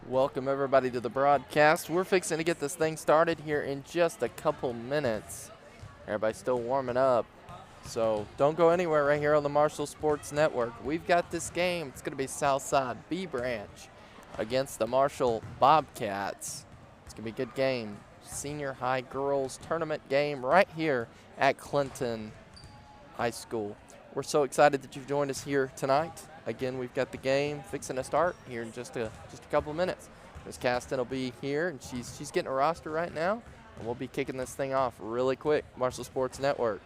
Welcome everybody to the broadcast. We're fixing to get this thing started here in just a couple minutes. Everybody's still warming up, so don't go anywhere right here on the Marshall Sports Network. We've got this game. It's going to be Southside B Branch against the Marshall Bobcats. It's going to be a good game. Senior high girls tournament game right here at Clinton High School. We're so excited that you've joined us here tonight. Again, we've got the game fixing to start here in just a couple minutes. Miss Caston will be here, and she's getting a roster right now, and we'll be kicking this thing off really quick. Marshall Sports Network.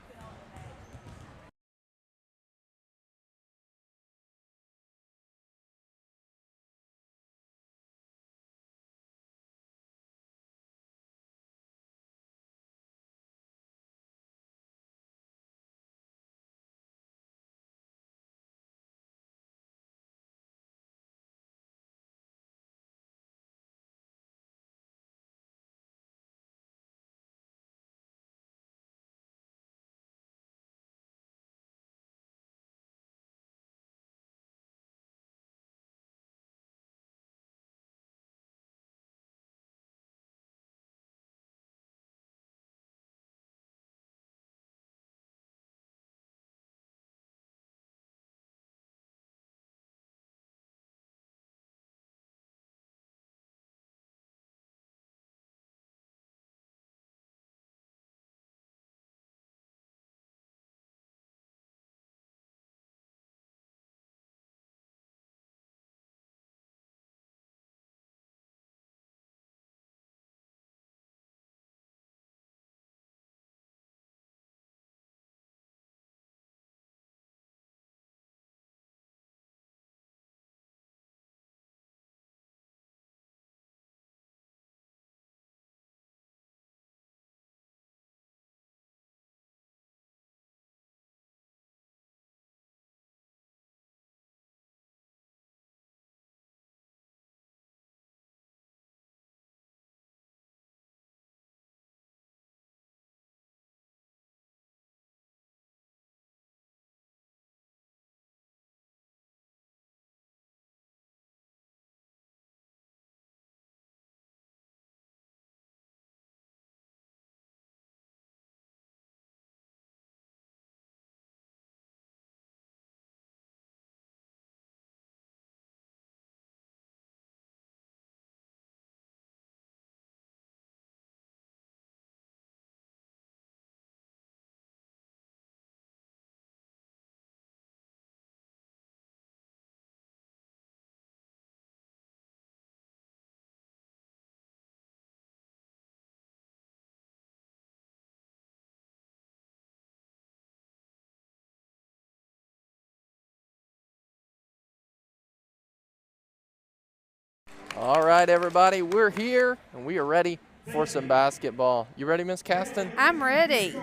All right, everybody, we're here, and we are ready for some basketball. You ready, Miss Caston? I'm ready.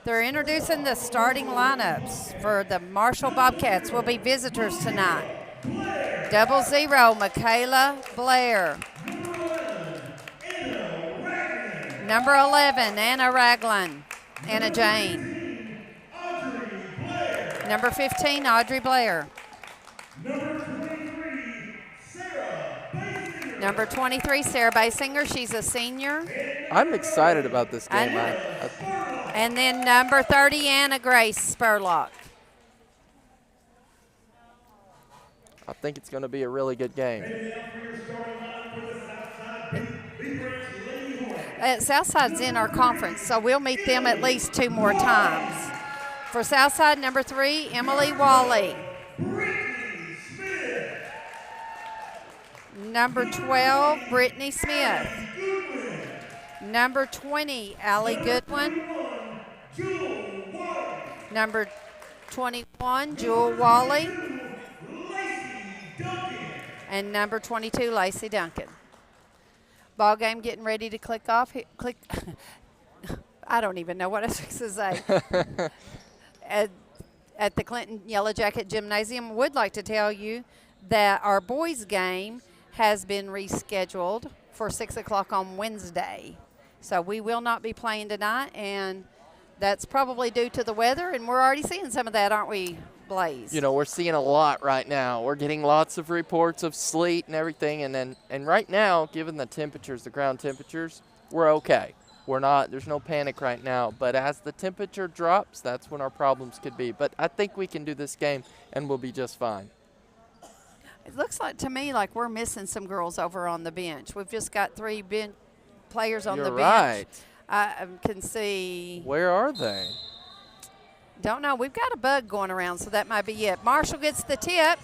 They're introducing the starting lineups for the Marshall Bobcats. Will be visitors tonight. 00, Michaela Blair. Number 11, Anna Ragland. Anna Jane. Number 15, Audrey Blair. Number 23, Sarah Basinger. She's a senior. I'm excited about this game. And then number 30, Anna Grace Spurlock. I think it's going to be a really good game. Southside's in our conference, so we'll meet them at least 2 more times. For Southside, number 3, Emily Wally. Number 12, Brittany Smith. Number 20, Allie Goodwin. Number 21, Jewel Wally. And number 22, Lacey Duncan. Ball game getting ready to click off. I don't even know what I was supposed to say. At the Clinton Yellow Jacket Gymnasium, would like to tell you that our boys game has been rescheduled for 6 o'clock on Wednesday. So we will not be playing tonight, and that's probably due to the weather, and we're already seeing some of that, aren't we, Blaze. You know, we're seeing a lot right now. We're getting lots of reports of sleet and everything, and right now, given the temperatures, the ground temperatures, we're okay. There's no panic right now, but as the temperature drops, that's when our problems could be. But I think we can do this game, and we'll be just fine. It looks like to me like we're missing some girls over on the bench. We've just got 3 players on You're the right. bench. I can see. Where are they? Don't know. We've got a bug going around, so that might be it. Marshall gets the tip.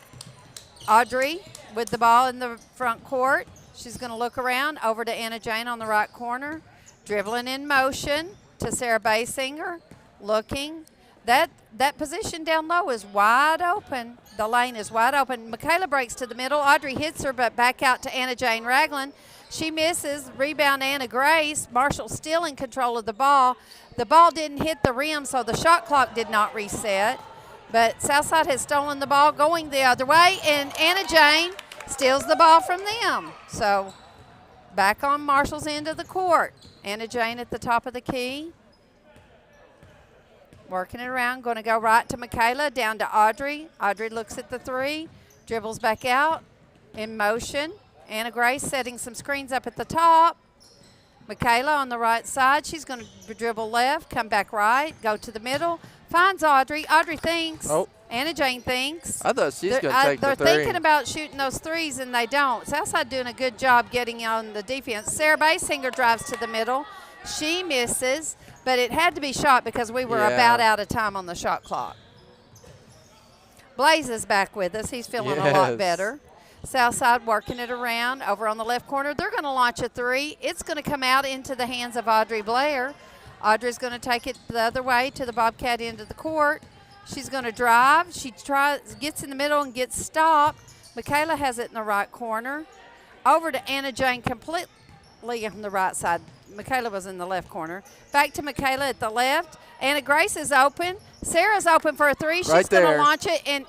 Audrey with the ball in the front court. She's going to look around over to Anna Jane on the right corner. Dribbling in motion to Sarah Basinger. Looking. That position down low is wide open. The lane is wide open. Michaela breaks to the middle. Audrey hits her, but back out to Anna Jane Ragland. She misses. Rebound, Anna Grace. Marshall still in control of the ball. The ball didn't hit the rim, so the shot clock did not reset. But Southside has stolen the ball going the other way, and Anna Jane steals the ball from them. So back on Marshall's end of the court. Anna Jane at the top of the key. Working it around, going to go right to Michaela, down to Audrey. Audrey looks at the 3, dribbles back out, in motion. Anna Grace setting some screens up at the top. Michaela on the right side. She's going to dribble left, come back right, go to the middle. Finds Audrey. Audrey thinks. Oh. Anna Jane thinks. I thought she's going to take the 3. They're thinking about shooting those 3s, and they don't. Southside doing a good job getting on the defense. Sarah Basinger drives to the middle. She misses, but it had to be shot because we were about out of time on the shot clock. Blaze is back with us. He's feeling a lot better. Southside working it around over on the left corner. They're going to launch a 3. It's going to come out into the hands of Audrey Blair. Audrey's going to take it the other way to the Bobcat end of the court. She's going to drive. She gets in the middle and gets stopped. Michaela has it in the right corner. Over to Anna Jane completely on the right side. Michaela was in the left corner. Back to Michaela at the left. Anna Grace is open. Sarah's open for a 3. She's going to launch it and,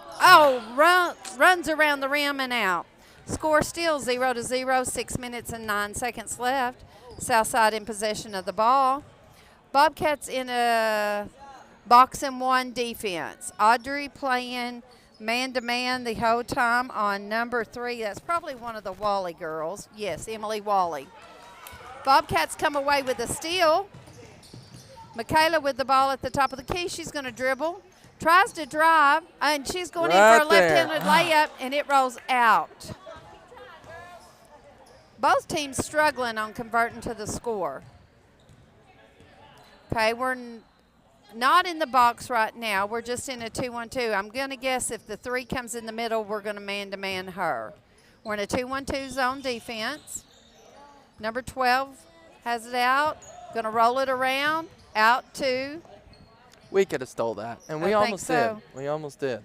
runs around the rim and out. Score still 0-0, 6 minutes and 9 seconds left. Southside in possession of the ball. Bobcats in a box and 1 defense. Audrey playing man-to-man the whole time on number 3. That's probably one of the Wally girls. Yes, Emily Wally. Bobcats come away with a steal. Michaela with the ball at the top of the key. She's going to dribble. Tries to drive, and she's going in for a left-handed layup, and it rolls out. Both teams struggling on converting to the score. Okay, we're not in the box right now. We're just in a 2-1-2. I'm going to guess if the 3 comes in the middle, we're going to man-to-man her. We're in a 2-1-2 zone defense. Number 12 has it out. Going to roll it around. Out 2. We could have stole that, and we almost did. We almost did.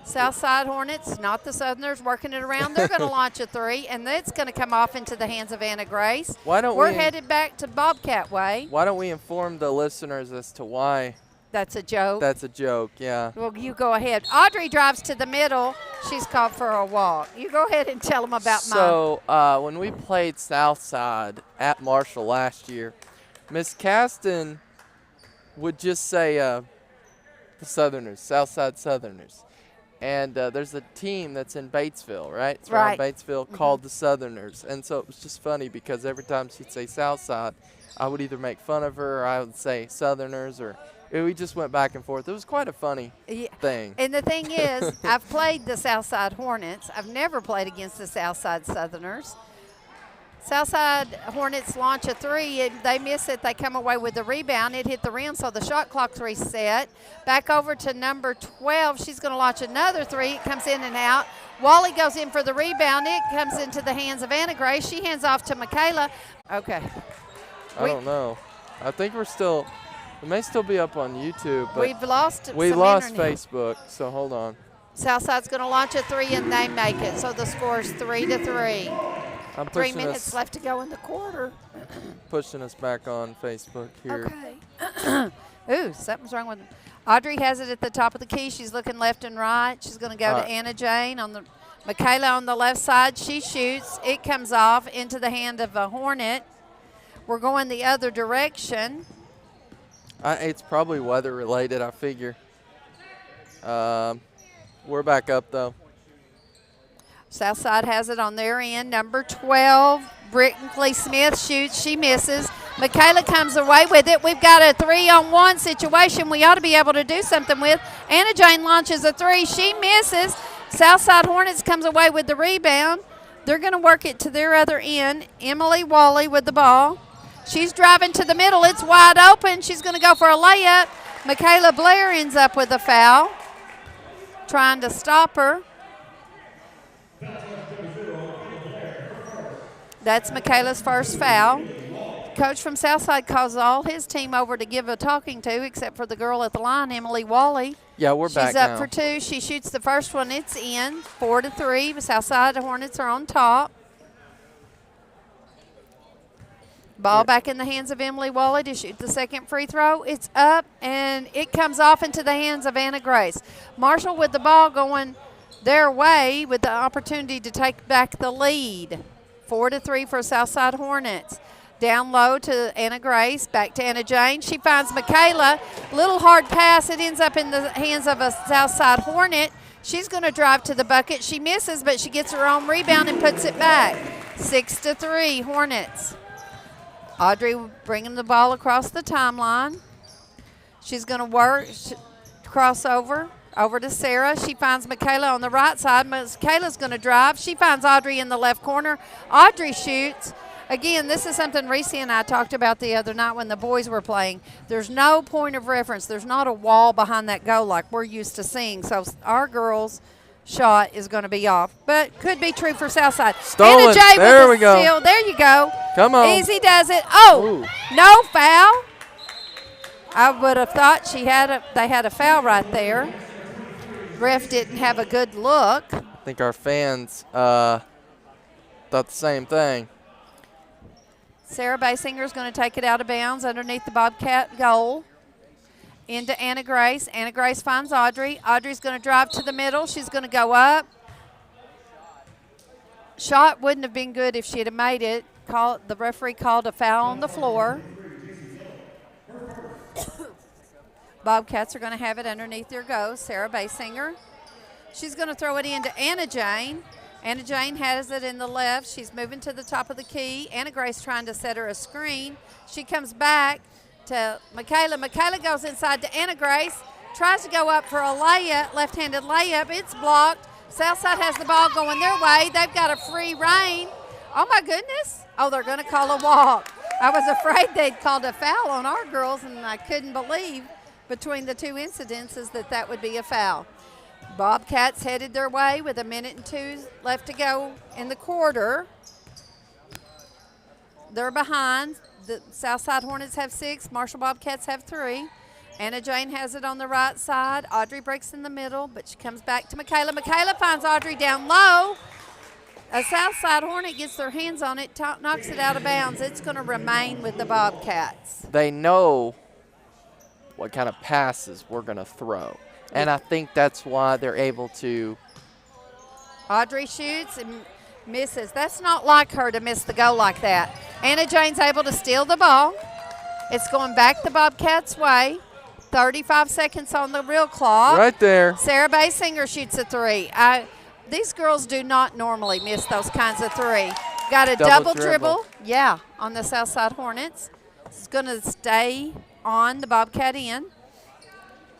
Southside Hornets, not the Southerners, working it around. They're going to launch a 3, and that's going to come off into the hands of Anna Grace. We're headed back to Bobcat Way. Why don't we inform the listeners as to why? That's a joke. That's a joke, yeah. Well, you go ahead. Audrey drives to the middle. She's called for a walk. You go ahead and tell them about mine. So when we played Southside at Marshall last year, Miss Caston would just say the Southerners, Southside Southerners. And there's a team that's in Batesville, right? It's around Batesville called the Southerners. And so it was just funny because every time she'd say Southside, I would either make fun of her or I would say Southerners, or we just went back and forth. It was quite a funny thing. And the thing is, I've played the Southside Hornets. I've never played against the Southside Southerners. Southside Hornets launch a 3. And they miss it. They come away with the rebound. It hit the rim, so the shot clock's reset. Back over to number 12. She's going to launch another 3. It comes in and out. Wally goes in for the rebound. It comes into the hands of Anna Grace. She hands off to Michaela. Okay. I don't know. I think we may still be up on YouTube. But we've lost we lost Facebook, so hold on. Southside's going to launch a 3, and they make it. So the score's 3-3. 3 minutes left to go in the quarter. Pushing us back on Facebook here. Okay. Ooh, something's wrong with it. Audrey has it at the top of the key. She's looking left and right. She's going to go to Anna Jane on the Michaela on the left side. She shoots. It comes off into the hand of a Hornet. We're going the other direction. It's probably weather related, I figure. We're back up, though. Southside has it on their end. Number 12, Brinkley Smith shoots. She misses. Michaela comes away with it. We've got a 3-on-1 situation we ought to be able to do something with. Anna Jane launches a 3. She misses. Southside Hornets comes away with the rebound. They're going to work it to their other end. Emily Wally with the ball. She's driving to the middle. It's wide open. She's going to go for a layup. Michaela Blair ends up with a foul, trying to stop her. That's Michaela's first foul. Coach from Southside calls all his team over to give a talking to, except for the girl at the line, Emily Wally. Yeah, we're back now. She's up for 2. She shoots the first one. It's in, 4-3. Southside Hornets are on top. Ball back in the hands of Emily Wally to shoot the second free throw. It's up, and it comes off into the hands of Anna Grace. Marshall with the ball going their way with the opportunity to take back the lead. 4-3 for Southside Hornets. Down low to Anna Grace, back to Anna Jane. She finds Michaela. Little hard pass. It ends up in the hands of a Southside Hornet. She's going to drive to the bucket. She misses, but she gets her own rebound and puts it back. 6-3 Hornets. Audrey bringing the ball across the timeline. She's going to work, cross over to Sarah. She finds Michaela on the right side. Michaela's going to drive. She finds Audrey in the left corner. Audrey shoots. Again, this is something Reese and I talked about the other night when the boys were playing. There's no point of reference. There's not a wall behind that goal like we're used to seeing. So our girls' shot is going to be off. But could be true for Southside. Stolen. Anna J There with we the go. steal. There you go. Come on. Easy does it. Oh, Ooh. no foul. I would have thought they had a foul right there. Ref didn't have a good look. I think our fans thought the same thing. Sarah Basinger is going to take it out of bounds underneath the Bobcat goal. Into Anna Grace. Anna Grace finds Audrey. Audrey's going to drive to the middle. She's going to go up. Shot wouldn't have been good if she had made it. The referee called a foul on the floor. Bobcats are going to have it underneath their goal. Sarah Basinger. She's going to throw it into Anna Jane. Anna Jane has it in the left. She's moving to the top of the key. Anna Grace trying to set her a screen. She comes back to Michaela. Michaela goes inside to Anna Grace. Tries to go up for a layup, left-handed layup. It's blocked. Southside has the ball going their way. They've got a free reign. Oh, my goodness. Oh, they're going to call a walk. I was afraid they'd called a foul on our girls, and I couldn't believe between the two incidences that would be a foul. Bobcats headed their way with 1:02 left to go in the quarter. They're behind. The Southside Hornets have 6. Marshall Bobcats have 3. Anna Jane has it on the right side. Audrey breaks in the middle, but she comes back to Michaela. Michaela finds Audrey down low. A Southside Hornet gets their hands on it, knocks it out of bounds. It's going to remain with the Bobcats. They know what kind of passes we're going to throw. And I think that's why they're able to. Audrey shoots and misses. That's not like her to miss the goal like that. Anna Jane's able to steal the ball. It's going back the Bobcats' way. 35 seconds on the real clock. Right there. Sarah Basinger shoots a 3. These girls do not normally miss those kinds of 3. Got a double dribble. Yeah, on the Southside Hornets. It's going to stay on the Bobcat end.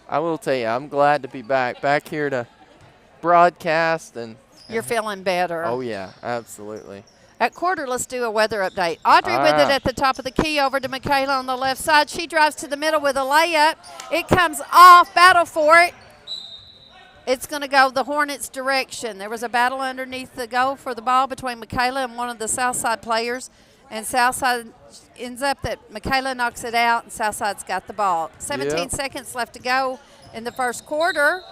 I will tell you, I'm glad to be back here to broadcast. And you're feeling better. Oh, yeah, absolutely. At quarter, let's do a weather update. Audrey with it at the top of the key over to Michaela on the left side. She drives to the middle with a layup. It comes off. Battle for it. It's going to go the Hornets' direction. There was a battle underneath the goal for the ball between Michaela and one of the Southside players. And Southside ends up that Michaela knocks it out, and Southside's got the ball. 17 seconds left to go in the first quarter.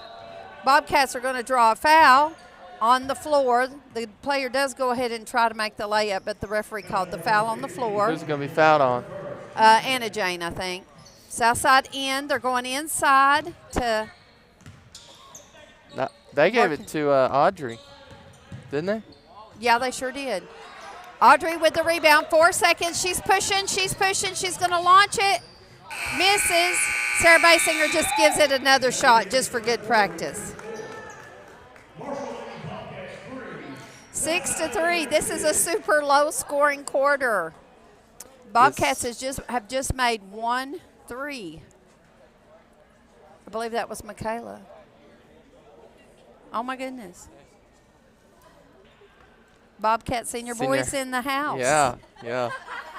Bobcats are going to draw a foul on the floor. The player does go ahead and try to make the layup, but the referee called the foul on the floor. Who's going to be fouled on? Anna Jane, I think. Southside end. They're going inside to. No, they gave it to Audrey, didn't they? Yeah, they sure did. Audrey with the rebound. 4 seconds. She's pushing. She's going to launch it. Misses. Sarah Basinger just gives it another shot just for good practice. 6-3. This is a super low-scoring quarter. Bobcats have just made 1 3. I believe that was Michaela. Oh, my goodness. Bobcat senior boys in the house. Yeah.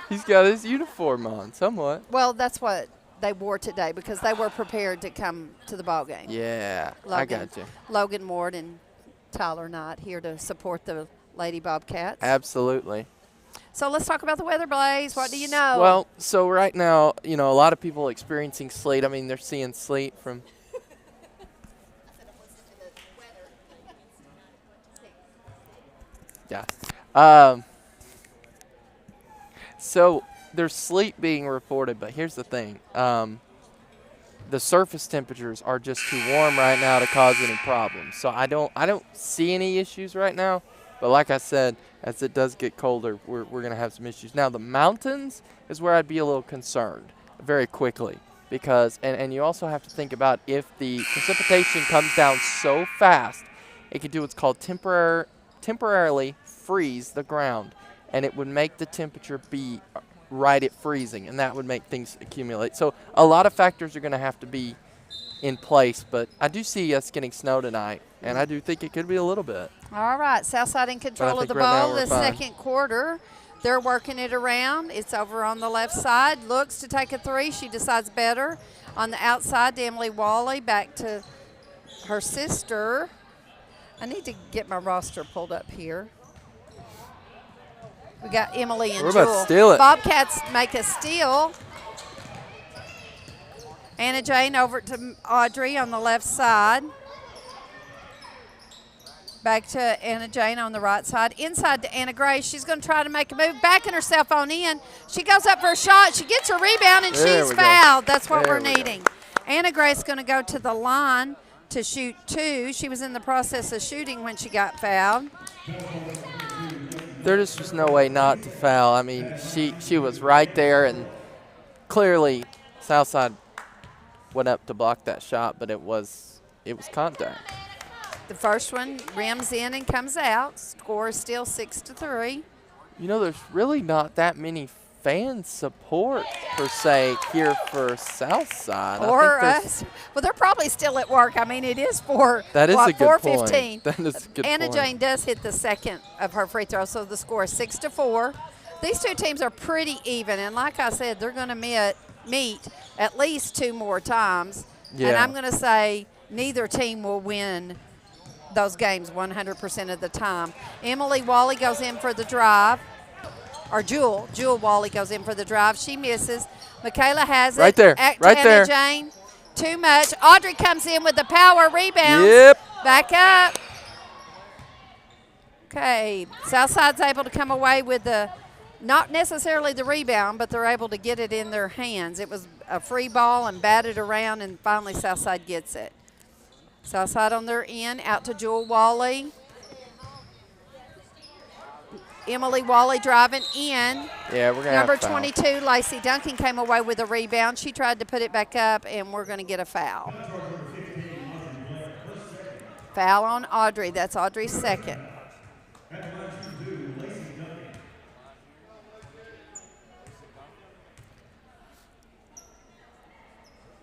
He's got his uniform on somewhat. Well, that's what they wore today because they were prepared to come to the ball game. Yeah, I got you. Logan Ward and Tyler Knight here to support the Lady Bobcats. Absolutely. So let's talk about the weather, Blaze. What do you know? Well, so right now, a lot of people experiencing sleet. I mean, they're seeing sleet from – yeah. So there's sleet being reported, but here's the thing. The surface temperatures are just too warm right now to cause any problems. So I don't see any issues right now. But like I said, as it does get colder, we're going to have some issues. Now, the mountains is where I'd be a little concerned very quickly because, and you also have to think about if the precipitation comes down so fast, it could do what's called temporarily freeze the ground, and it would make the temperature be right at freezing, and that would make things accumulate. So a lot of factors are going to have to be in place, but I do see us getting snow tonight, and I do think it could be a little bit. All right, Southside in control of the ball the second quarter. They're working it around. It's over on the left side. Looks to take a 3. She decides better. On the outside to Emily Wally, back to her sister. I need to get my roster pulled up here. We got Emily and We're Jewel. about to steal it. Bobcats make a steal. Anna Jane over to Audrey on the left side. Back to Anna Jane on the right side. Inside to Anna Grace. She's going to try to make a move. Backing herself on in. She goes up for a shot. She gets her rebound, and she's fouled. That's what we're needing. Anna Grace going to go to the line to shoot 2. She was in the process of shooting when she got fouled. There just was no way not to foul. I mean, she was right there, and clearly Southside went up to block that shot, but it was contact. The first one rims in and comes out. Score is still 6-3. There's really not that many fan support, per se, here for Southside. Or us. Well, they're probably still at work. I mean, it is that is a good 4:15. Point. That is a good Anna point. Jane does hit the second of her free throw, so the score is 6-4. These two teams are pretty even, and like I said, they're going to meet at least 2 more times. Yeah. And I'm going to say neither team will win those games 100% of the time. Emily Wally goes in for the drive. Or Jewel Wally goes in for the drive. She misses. Michaela has it. Right there. Right there. Jane. Too much. Audrey comes in with the power rebound. Yep. Back up. Okay. Southside's able to come away with not necessarily the rebound, but they're able to get it in their hands. It was a free ball and batted around, and finally Southside gets it. Southside on their end, out to Jewel Wally. Emily Wally driving in. Yeah, we're going to Number have foul. 22, Lacey Duncan, came away with a rebound. She tried to put it back up, and we're going to get a foul. Foul on Audrey. That's Audrey's second.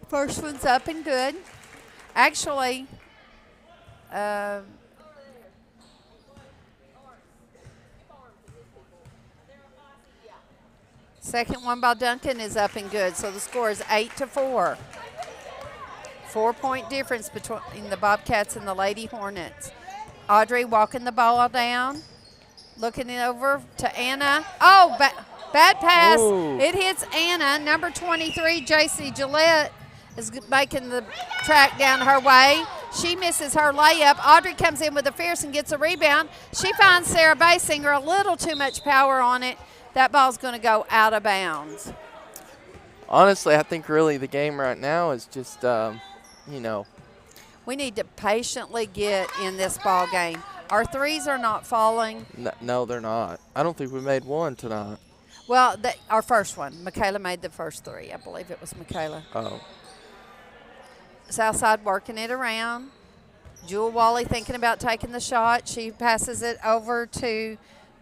First one's up and good. Actually, second one by Duncan is up and good, so the score is 8-4. 4-point difference between the Bobcats and the Lady Hornets. Audrey walking the ball down, looking it over to Anna. Oh, bad pass. Ooh. It hits Anna. Number 23, J.C. Gillette, is making the track down her way. She misses her layup. Audrey comes in with a fierce and gets a rebound. She finds Sarah Basinger, a little too much power on it. That ball's going to go out of bounds. Honestly, I think really the game right now is just, We need to patiently get in this ball game. Our threes are not falling. No, they're not. I don't think we made one tonight. Well, our first one. Michaela made the first 3. I believe it was Michaela. Oh. Southside working it around. Jewel Wally thinking about taking the shot. She passes it over to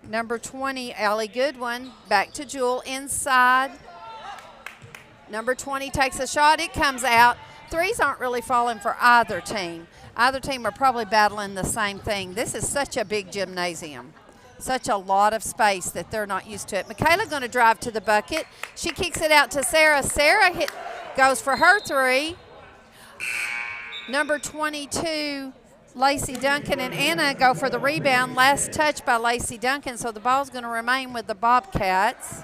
number 20, Allie Goodwin. Back to Jewel inside. Number 20 takes a shot. It comes out. Threes aren't really falling for either team. Either team are probably battling the same thing. This is such a big gymnasium. Such a lot of space that they're not used to it. Michaela going to drive to the bucket. She kicks it out to Sarah. Sarah goes for her three. Number 22, Lacey Duncan, and Anna go for the rebound. Last touch by Lacey Duncan, so the ball's going to remain with the Bobcats.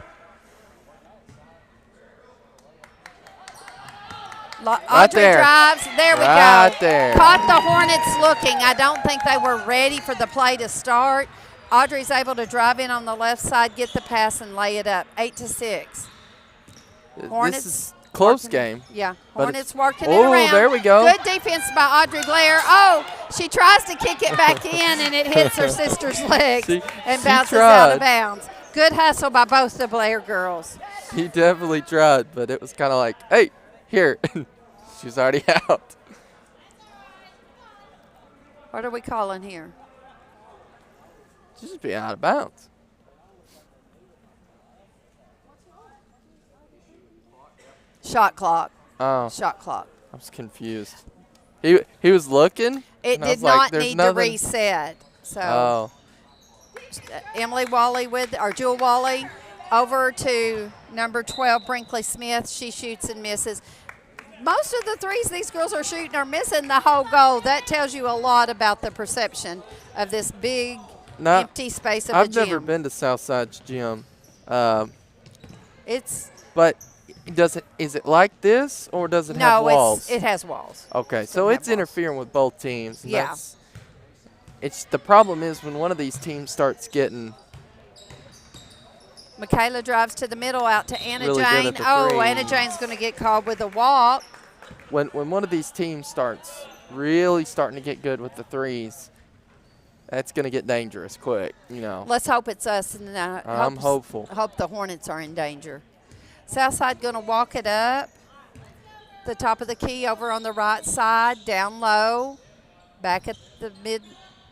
Audrey drives. There we go. There. Caught the Hornets looking. I don't think they were ready for the play to start. Audrey's able to drive in on the left side, get the pass, and lay it up. 8-6. Hornets. This is close working, game. Yeah, Hornets working it Oh, around. there we go. Good defense by Audrey Blair. Oh, she tries to kick it back in, and it hits her sister's legs and bounces out of bounds. Good hustle by both the Blair girls. He definitely tried, but it was kind of like, hey, here. She's already out. What are we calling here? She's just being out of bounds. Shot clock. Oh. Shot clock. I was confused. He was looking. It did like, not need to reset. So Emily Wally Jewel Wally over to number 12, Brinkley Smith. She shoots and misses. Most of the threes these girls are shooting are missing the whole goal. That tells you a lot about the perception of this big empty space of a gym. I've never been to Southside's gym. But is it like this, or does it have walls? No, it has walls. Okay, so it's interfering with both teams. Yeah. The problem is when one of these teams starts getting. Michaela drives to the middle out to Anna really Jane. Anna Jane's going to get called with a walk. When one of these teams starts really starting to get good with the threes, that's going to get dangerous quick, Let's hope it's us. And I'm hopeful. Hope the Hornets are in danger. Southside going to walk it up. The top of the key over on the right side, down low. Back at the mid,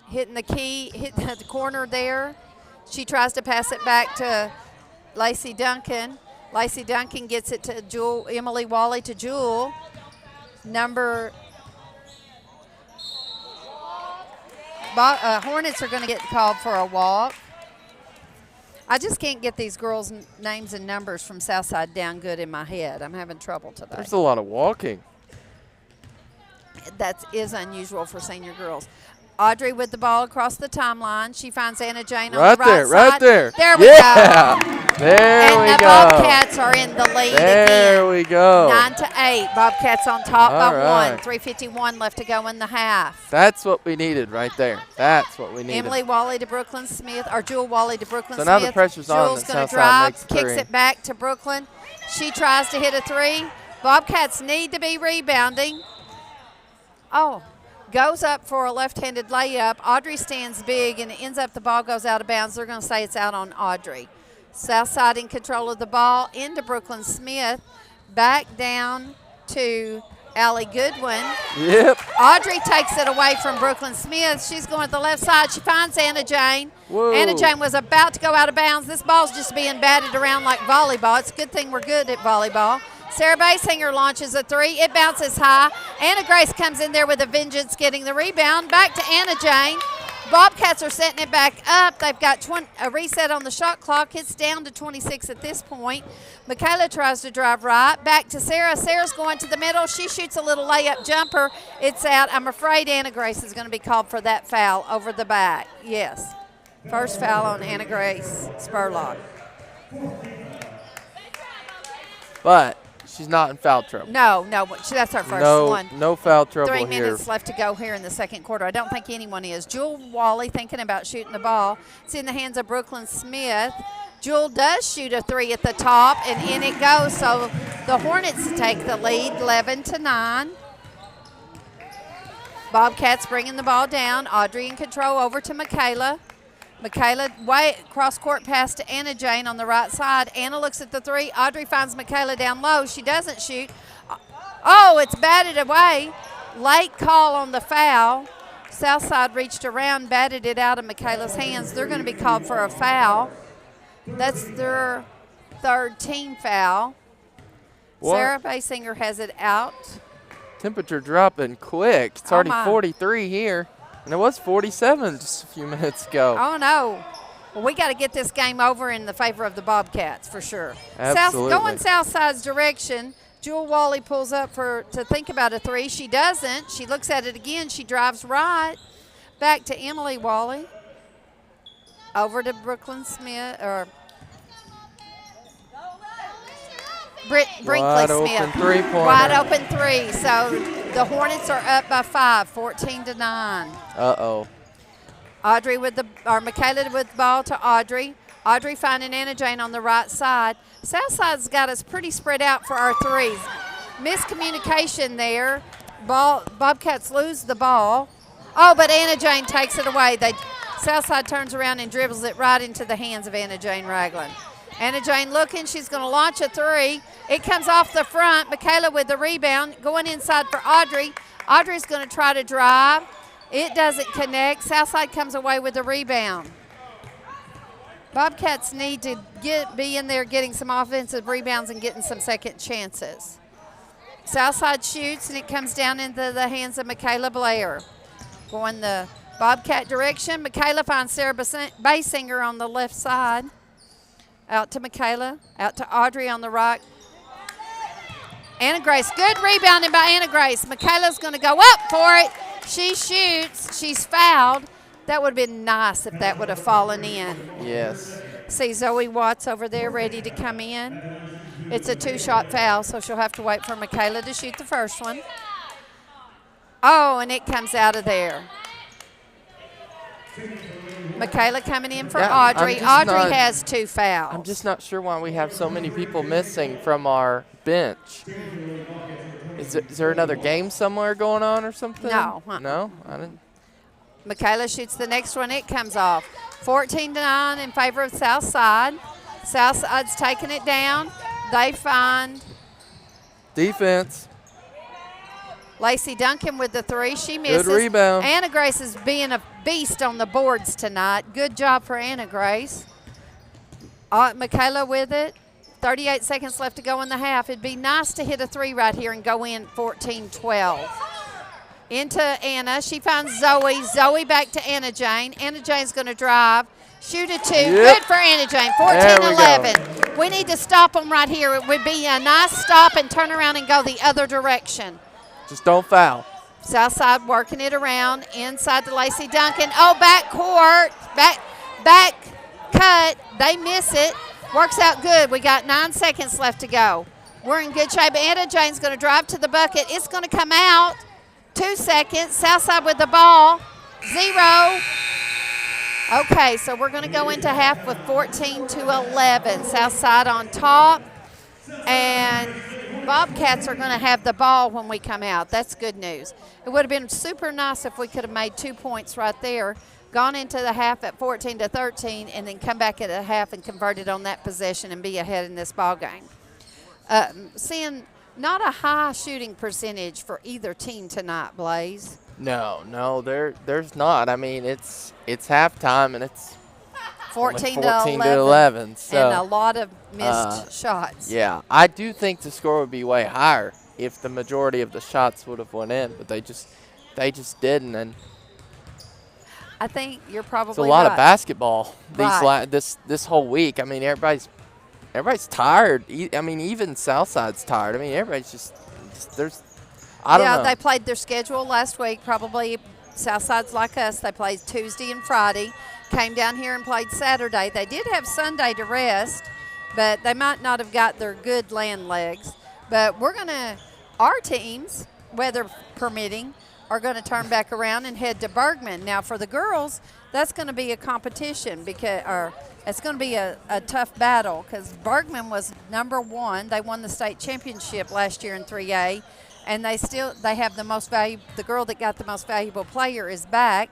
hitting the key, hitting at the corner there. She tries to pass it back to Lacey Duncan. Lacey Duncan gets it to Jewel, Emily Wally to Jewel. Hornets are going to get called for a walk. I just can't get these girls' names and numbers from Southside down good in my head. I'm having trouble today. There's a lot of walking. That is unusual for senior girls. Audrey with the ball across the timeline. She finds Anna Jane on the right side. Right there. There we go. There we go. And the Bobcats are in the lead again. There we go. 9-8. Bobcats on top by right. 1. 3:51 left to go in the half. That's what we needed right there. That's what we needed. Emily Wally to Brooklyn Smith, or Jewel Wally to Brooklyn Smith. So now the pressure's on. Jewel's going to drive, kicks it back to Brooklyn. She tries to hit a three. Bobcats need to be rebounding. Oh. Goes up for a left-handed layup. Audrey stands big, and it ends up the ball goes out of bounds. They're going to say it's out on Audrey. Southside in control of the ball, into Brooklyn Smith. Back down to Allie Goodwin. Yep. Audrey takes it away from Brooklyn Smith. She's going to the left side. She finds Anna Jane. Whoa. Anna Jane was about to go out of bounds. This ball's just being batted around like volleyball. It's a good thing we're good at volleyball. Sarah Basinger launches a three. It bounces high. Anna Grace comes in there with a vengeance, getting the rebound. Back to Anna Jane. Bobcats are setting it back up. They've got a reset on the shot clock. It's down to 26 at this point. Michaela tries to drive right. Back to Sarah. Sarah's going to the middle. She shoots a little layup jumper. It's out. I'm afraid Anna Grace is going to be called for that foul over the back. Yes. First foul on Anna Grace Spurlock. But she's not in foul trouble. No, that's our first one. No foul trouble 3 here. 3 minutes left to go here in the second quarter. I don't think anyone is. Jewel Wally thinking about shooting the ball. It's in the hands of Brooklyn Smith. Jewel does shoot a three at the top, and in it goes. So the Hornets take the lead, 11-9. Bobcats bringing the ball down. Audrey in control over to Michaela. Michaela, cross-court pass to Anna Jane on the right side. Anna looks at the three. Audrey finds Michaela down low. She doesn't shoot. Oh, it's batted away. Late call on the foul. Southside reached around, batted it out of Michaela's hands. They're going to be called for a foul. That's their third team foul. What? Sarah Basinger has it out. Temperature dropping quick. It's already my. 43 here, and it was 47 just a few minutes ago. Oh, no. Well, we got to get this game over in the favor of the Bobcats for sure. Absolutely. Going Southside's direction. Jewel Wally pulls up to think about a three. She doesn't. She looks at it again. She drives right back to Emily Wally. Over to Brooklyn Smith or Brinkley Wide Smith. open three-pointer. Wide open three. So the Hornets are up by 5, 14-9. Uh-oh. Michaela with the ball to Audrey. Audrey finding Anna Jane on the right side. Southside's got us pretty spread out for our threes. Miscommunication there. Bobcats lose the ball. Oh, but Anna Jane takes it away. Southside turns around and dribbles it right into the hands of Anna Jane Ragland. Anna Jane looking. She's going to launch a three. It comes off the front. Michaela with the rebound. Going inside for Audrey. Audrey's going to try to drive. It doesn't connect. Southside comes away with the rebound. Bobcats need to be in there getting some offensive rebounds and getting some second chances. Southside shoots, and it comes down into the hands of Michaela Blair. Going the Bobcat direction. Michaela finds Sarah Basinger on the left side. Out to Michaela. Out to Audrey on the right. Anna Grace. Good rebounding by Anna Grace. Michaela's going to go up for it. She shoots. She's fouled. That would have been nice if that would have fallen in. Yes. See Zoe Watts over there ready to come in. It's a two-shot foul, so she'll have to wait for Michaela to shoot the first one. Oh, and it comes out of there. Michaela coming in for Audrey. Audrey has 2 fouls. I'm just not sure why we have so many people missing from our bench. Is there another game somewhere going on or something? No. No? I didn't. Michaela shoots the next one. It comes off. 14-9 in favor of Southside. Southside's taking it down. They find defense. Lacey Duncan with the three. She misses. Good rebound. Anna Grace is being a beast on the boards tonight. Good job for Anna Grace. Michaela with it. 38 seconds left to go in the half. It'd be nice to hit a three right here and go in 14-12. Into Anna. She finds Zoe. Zoe back to Anna Jane. Anna Jane's going to drive. Shoot a two. Yep. Good for Anna Jane. 14-11. We need to stop them right here. It would be a nice stop and turn around and go the other direction. Just don't foul. Southside working it around. Inside to Lacey Duncan. Oh, back court. Back cut. They miss it. Works out good. We got 9 seconds left to go. We're in good shape. Anna Jane's going to drive to the bucket. It's going to come out. 2 seconds. Southside with the ball. 0. Okay, so we're going to go into half with 14-11. Southside on top. And Bobcats are going to have the ball when we come out. That's good news. It would have been super nice if we could have made 2 points right there, gone into the half at 14-13, and then come back at a half and converted on that possession and be ahead in this ball game. Seeing not a high shooting percentage for either team tonight, Blaze. No, there's not. I mean, it's halftime and it's 14-11. So, and a lot of missed shots. Yeah, I do think the score would be way higher if the majority of the shots would have went in, but they just didn't. And I think you're probably it's a lot right. of basketball Right. this whole week. I mean, everybody's tired. I mean, even Southside's tired. I mean, everybody's just there's. I don't know. Yeah, they played their schedule last week. Probably Southside's like us. They played Tuesday and Friday. Came down here and played Saturday. They did have Sunday to rest, but they might not have got their good land legs. But our teams, weather permitting, are going to turn back around and head to Bergman. Now, for the girls, that's going to be a competition it's going to be a tough battle because Bergman was number 1. They won the state championship last year in 3A, and they have the most valuable. The girl that got the most valuable player is back.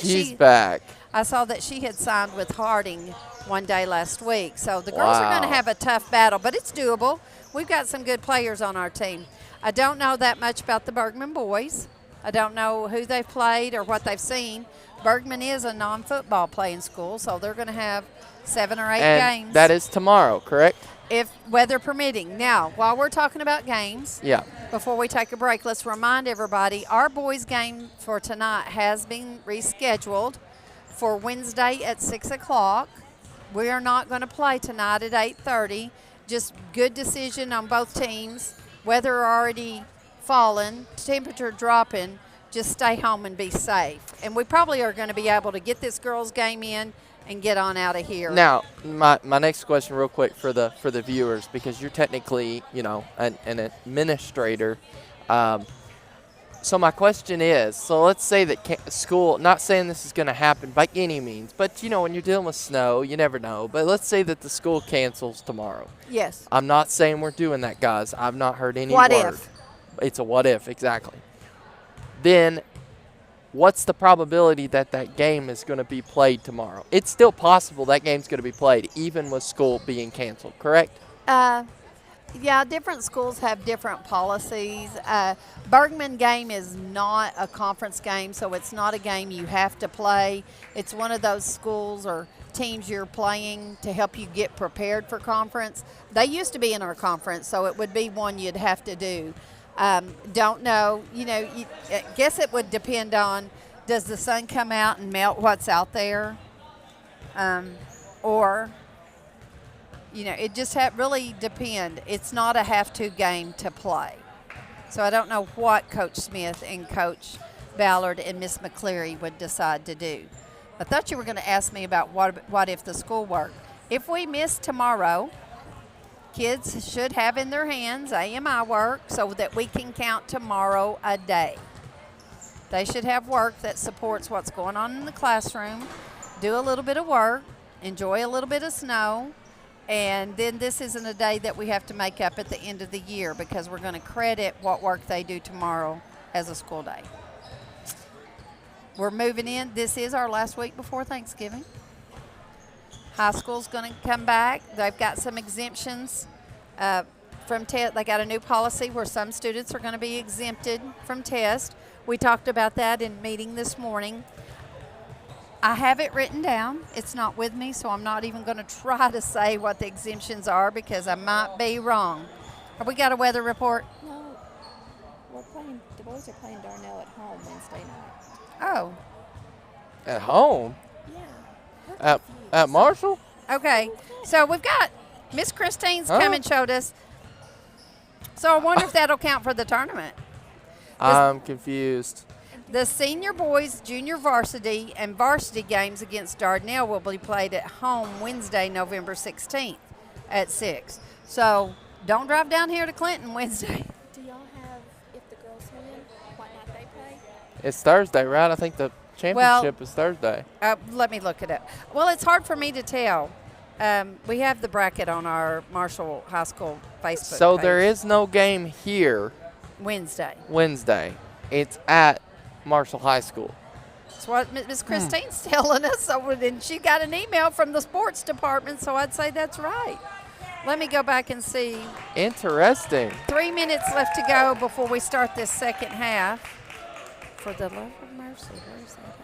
She's back. I saw that she had signed with Harding one day last week. So the girls are going to have a tough battle, but it's doable. We've got some good players on our team. I don't know that much about the Bergman boys. I don't know who they've played or what they've seen. Bergman is a non-football playing school, so they're going to have 7 or 8 games. That is tomorrow, correct? If weather permitting. Now, while we're talking about games, Yeah. before we take a break, let's remind everybody our boys' game for tonight has been rescheduled for Wednesday at 6 o'clock. We are not going to play tonight at 8:30. Just good decision on both teams. Weather already fallen, temperature dropping. Just stay home and be safe. And we probably are going to be able to get this girls' game in and get on out of here. Now, my next question real quick for the viewers, because you're technically, an administrator. So my question is, so let's say that school, not saying this is going to happen by any means, but, when you're dealing with snow, you never know. But let's say that the school cancels tomorrow. Yes. I'm not saying we're doing that, guys. I've not heard any What word. if? It's a what if, exactly. Then what's the probability that that game is going to be played tomorrow? It's still possible that game's going to be played even with school being canceled, correct? Yeah, different schools have different policies. Bergman game is not a conference game, so it's not a game you have to play. It's one of those schools or teams you're playing to help you get prepared for conference. They used to be in our conference, so it would be one you'd have to do. Don't know. I guess it would depend on, does the sun come out and melt what's out there? Or it just really depend. It's not a have-to game to play. So I don't know what Coach Smith and Coach Ballard and Miss McCleary would decide to do. I thought you were going to ask me about what if the school work. If we miss tomorrow, kids should have in their hands AMI work so that we can count tomorrow a day. They should have work that supports what's going on in the classroom, do a little bit of work, enjoy a little bit of snow, and then this isn't a day that we have to make up at the end of the year because we're going to credit what work they do tomorrow as a school day. We're moving in. This is our last week before Thanksgiving. High school's going to come back. They've got some exemptions from test. They got a new policy where some students are going to be exempted from test. We talked about that in meeting this morning. I have it written down. It's not with me, so I'm not even going to try to say what the exemptions are because I might be wrong. Have we got a weather report? No. The boys are playing Darnell at home Wednesday night. Oh. At home? Yeah. At Marshall? Okay. So we've got Miss Christine's come and showed us. So I wonder if that'll count for the tournament. I'm confused. The senior boys, junior varsity, and varsity games against Dardanelle will be played at home Wednesday, November 16th at 6. So don't drive down here to Clinton Wednesday. Do y'all have, if the girls win, what night they play? It's Thursday, right? I think the championship is Thursday. Let me look it up. Well, it's hard for me to tell. We have the bracket on our Marshall High School Facebook So page. there is no game here Wednesday. It's at Marshall High School. That's what Miss Christine's telling us. So, and she got an email from the sports department, so I'd say that's right. Let me go back and see. Interesting. 3 minutes left to go before we start this second half. For the love of mercy, where's that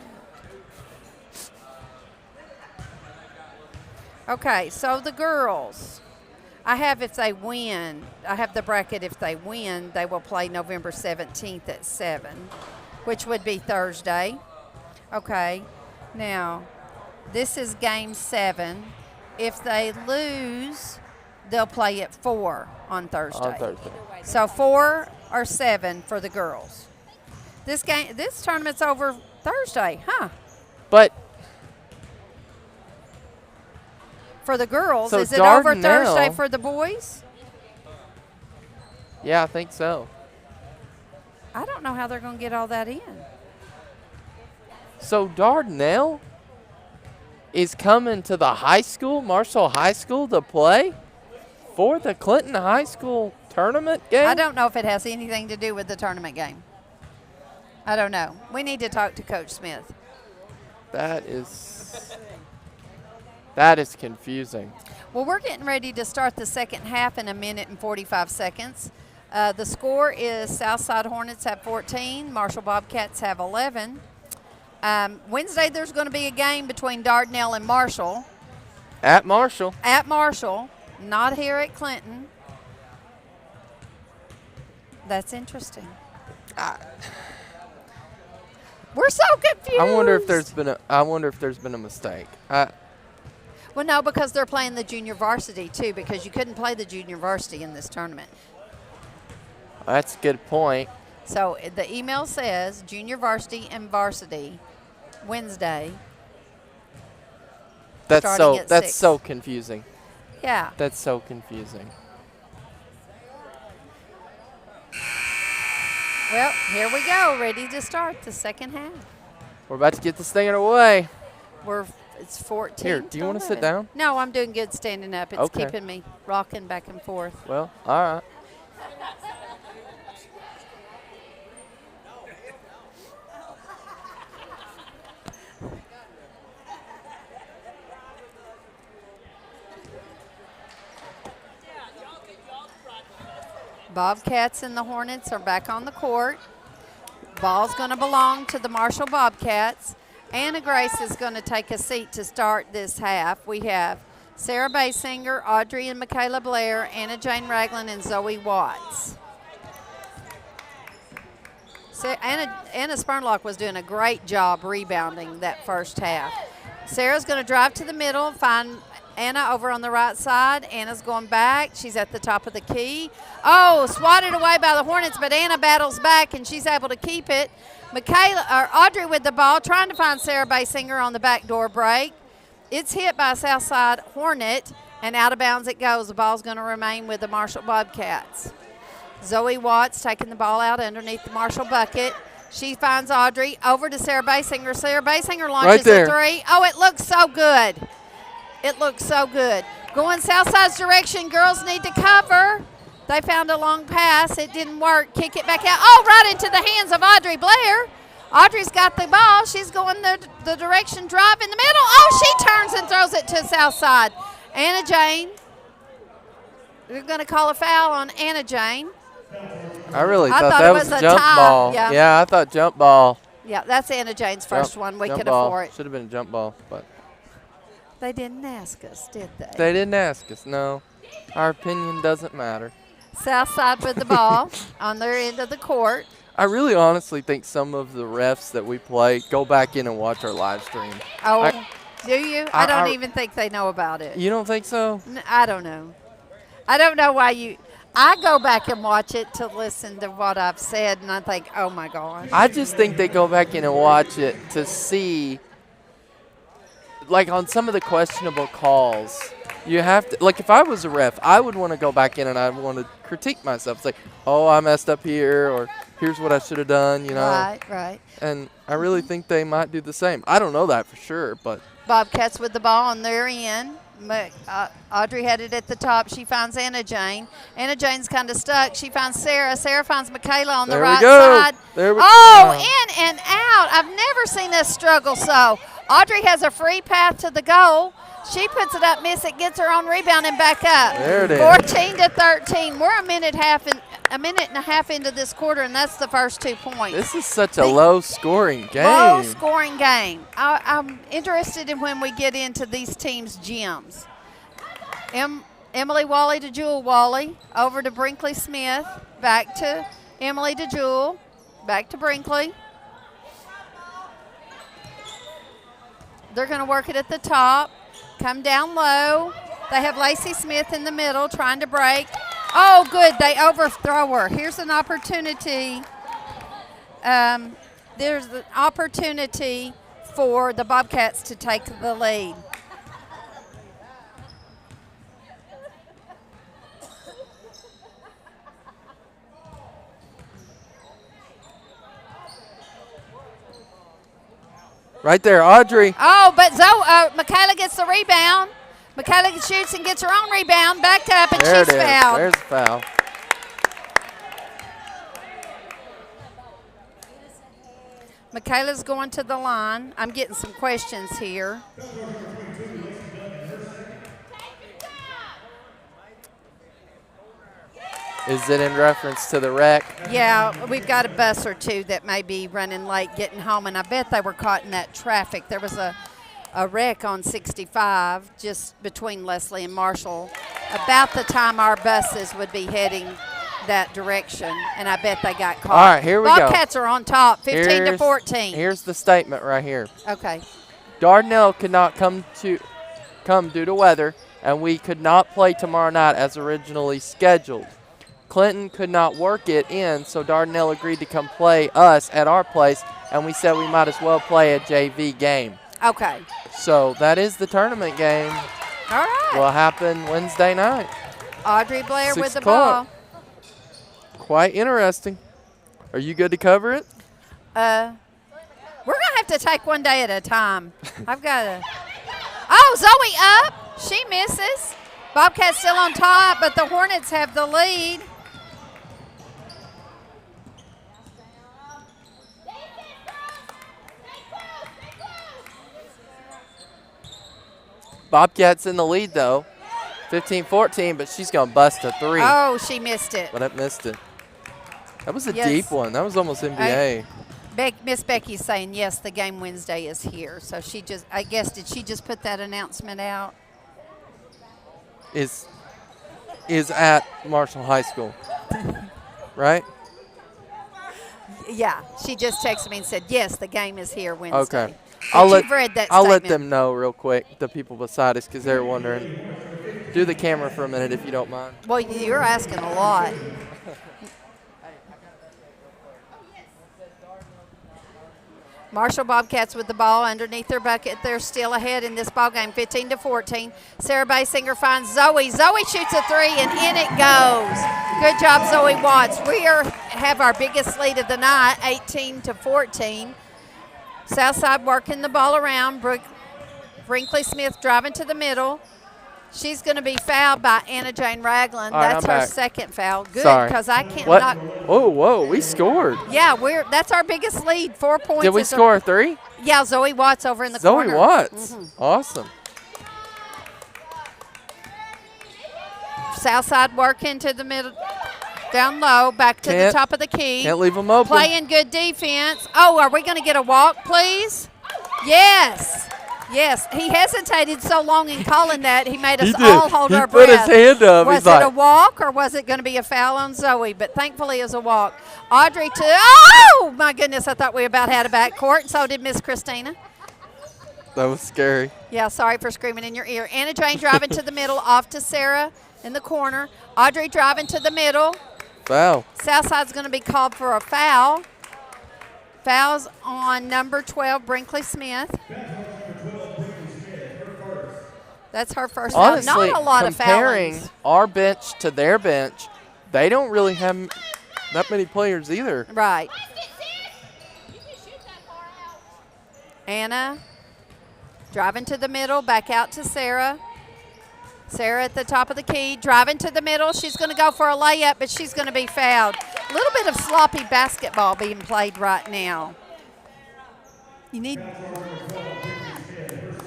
at? Okay, so the girls. I have if they win. I have the bracket if they win. They will play November 17th at 7, which would be Thursday. Okay, now this is game 7. If they lose, they'll play at 4 on Thursday. So 4 or 7 for the girls. This tournament's over Thursday, huh? But for the girls, so is it over Dardanelle, Thursday for the boys? Yeah, I think so. I don't know how they're going to get all that in. So Dardanelle is coming to the high school, Marshall High School, to play for the Clinton High School tournament game? I don't know if it has anything to do with the tournament game. I don't know. We need to talk to Coach Smith. That is confusing. Well, we're getting ready to start the second half in 1 minute and 45 seconds. The score is Southside Hornets have 14, Marshall Bobcats have 11. Wednesday there's going to be a game between Dardanelle and Marshall. At Marshall. At Marshall, not here at Clinton. That's interesting. We're so confused. I wonder if there's been a mistake. Well, no, because they're playing the junior varsity too. Because you couldn't play the junior varsity in this tournament. That's a good point. So the email says junior varsity and varsity Wednesday. That's starting at 6. so confusing. Yeah. That's so confusing. Well, here we go, ready to start the second half. We're about to get this thing underway. It's 14. Here, do you want to sit 11. down? No, I'm doing good standing up. It's Okay. keeping me rocking back and forth. Well, all right. Bobcats and the Hornets are back on the court. Ball's going to belong to the Marshall Bobcats. Anna Grace is going to take a seat to start this half. We have Sarah Basinger, Audrey and Michaela Blair, Anna Jane Ragland, and Zoe Watts. Anna Spurnlock was doing a great job rebounding that first half. Sarah's going to drive to the middle, find Anna over on the right side. Anna's going back. She's at the top of the key. Oh, swatted away by the Hornets, but Anna battles back, and she's able to keep it. Audrey with the ball, trying to find Sarah Basinger on the backdoor break. It's hit by a Southside Hornet, and out of bounds it goes. The ball's going to remain with the Marshall Bobcats. Zoe Watts taking the ball out underneath the Marshall bucket. She finds Audrey over to Sarah Basinger. Sarah Basinger launches a three. Oh, it looks so good. It looks so good. Going Southside's direction. Girls need to cover. They found a long pass. It didn't work. Kick it back out. Oh, right into the hands of Audrey Blair. Audrey's got the ball. She's going the direction drive in the middle. Oh, she turns and throws it to Southside. Anna Jane. We're going to call a foul on Anna Jane. I really thought that was a jump ball. Yeah, I thought jump ball. Yeah, that's Anna Jane's first one. We could afford it. Should have been a jump ball, but they didn't ask us, did they? They didn't ask us, no. Our opinion doesn't matter. Southside with the ball on their end of the court. I really honestly think some of the refs that we play go back in and watch our live stream. Oh, do you? I don't even think they know about it. You don't think so? I don't know. I don't know why you – I go back and watch it to listen to what I've said, and I think, oh, my gosh. I just think they go back in and watch it to see, like on some of the questionable calls, you have to – like if I was a ref, I would want to go back in and I would want to critique myself. It's like, oh, I messed up here, or here's what I should have done, you know. Right. And I really think they might do the same. I don't know that for sure, but – Bobcats with the ball on their end. Audrey had it at the top. She finds Anna Jane. Anna Jane's kind of stuck. She finds Sarah. Sarah finds Michaela on the right side. There we go. In and out. I've never seen us struggle so. Audrey has a free path to the goal. She puts it up, miss it, gets her own rebound and back up. There it is. 14-13. We're a minute and a half into this quarter, and that's the first 2 points. This is such a low-scoring game. Low-scoring game. I'm interested in when we get into these teams' gyms. Emily Wally to Jewel Wally, over to Brinkley Smith, back to Emily to Jewel, back to Brinkley. They're going to work it at the top, come down low. They have Lacey Smith in the middle trying to break. Oh, good. They overthrow her. Here's an opportunity. There's an opportunity for the Bobcats to take the lead. Right there, Audrey. Oh, but Michaela gets the rebound. Michaela shoots and gets her own rebound, backed up, and she's fouled. There's a foul. Michaela's going to the line. I'm getting some questions here. Is it in reference to the wreck? Yeah, we've got a bus or two that may be running late getting home, and I bet they were caught in that traffic. There was a wreck on 65 just between Leslie and Marshall about the time our buses would be heading that direction, and I bet they got caught. All right, here we go. Bobcats are on top, 15 to 14. Here's the statement right here. Okay. Dardanelle could not come due to weather, and we could not play tomorrow night as originally scheduled. Clinton could not work it in, so Dardanelle agreed to come play us at our place, and we said we might as well play a JV game. Okay. So that is the tournament game. All right. Will happen Wednesday night. Audrey Blair 6 with the o'clock. ball. Quite interesting. Are you good to cover it? We're going to have to take one day at a time. I've got to. Oh, Zoe up. She misses. Bobcats still on top, but the Hornets have the lead. Bobcats in the lead, though. 15-14, but she's going to bust a three. Oh, she missed it. But I missed it. That was a Yes. deep one. That was almost NBA. Miss Becky's saying, yes, the game Wednesday is here. So she just, I guess, did she just put that announcement out? Is at Marshall High School, right? Yeah, she just texted me and said, yes, the game is here Wednesday. Okay. But you've read that I'll let statement. them know real quick, the people beside us, because they're wondering. Do the camera for a minute if you don't mind. Well, you're asking a lot. Marshall Bobcats with the ball underneath their bucket. They're still ahead in this ball game, 15-14. Sarah Basinger finds Zoe. Zoe shoots a three, and in it goes. Good job, Zoe Watts. We have our biggest lead of the night, 18-14. Southside working the ball around. Brinkley Smith driving to the middle. She's going to be fouled by Anna Jane Ragland. All right, That's I'm her back. second foul. Good, Sorry. because I can't What? knock. Whoa, we scored. Yeah, that's our biggest lead, 4 points. Did we score a three? Yeah, Zoe Watts over in the Zoe corner. Watts. Mhm. Awesome. Southside working to the middle, down low, back to the top of the key. Can't leave them open. Playing good defense. Oh, are we going to get a walk, please? Yes. Yes. He hesitated so long in calling that he made us He did. all hold He our put breath. his hand up. Was He's it like, a walk or was it going to be a foul on Zoe? But thankfully it was a walk. Audrey to, oh, my goodness, I thought we about had a backcourt. So did Miss Christina. that was scary. Yeah, sorry for screaming in your ear. Anna Jane driving to the middle, off to Sarah in the corner. Audrey driving to the middle. Foul. Southside's going to be called for a foul. Fouls on number 12, Brinkley Smith. That's her first foul. Honestly, Not a lot of comparing foulings. our bench to their bench, they don't really have that many players either. Right. Anna driving to the middle, back out to Sarah. Sarah at the top of the key, driving to the middle. She's going to go for a layup, but she's going to be fouled. A little bit of sloppy basketball being played right now.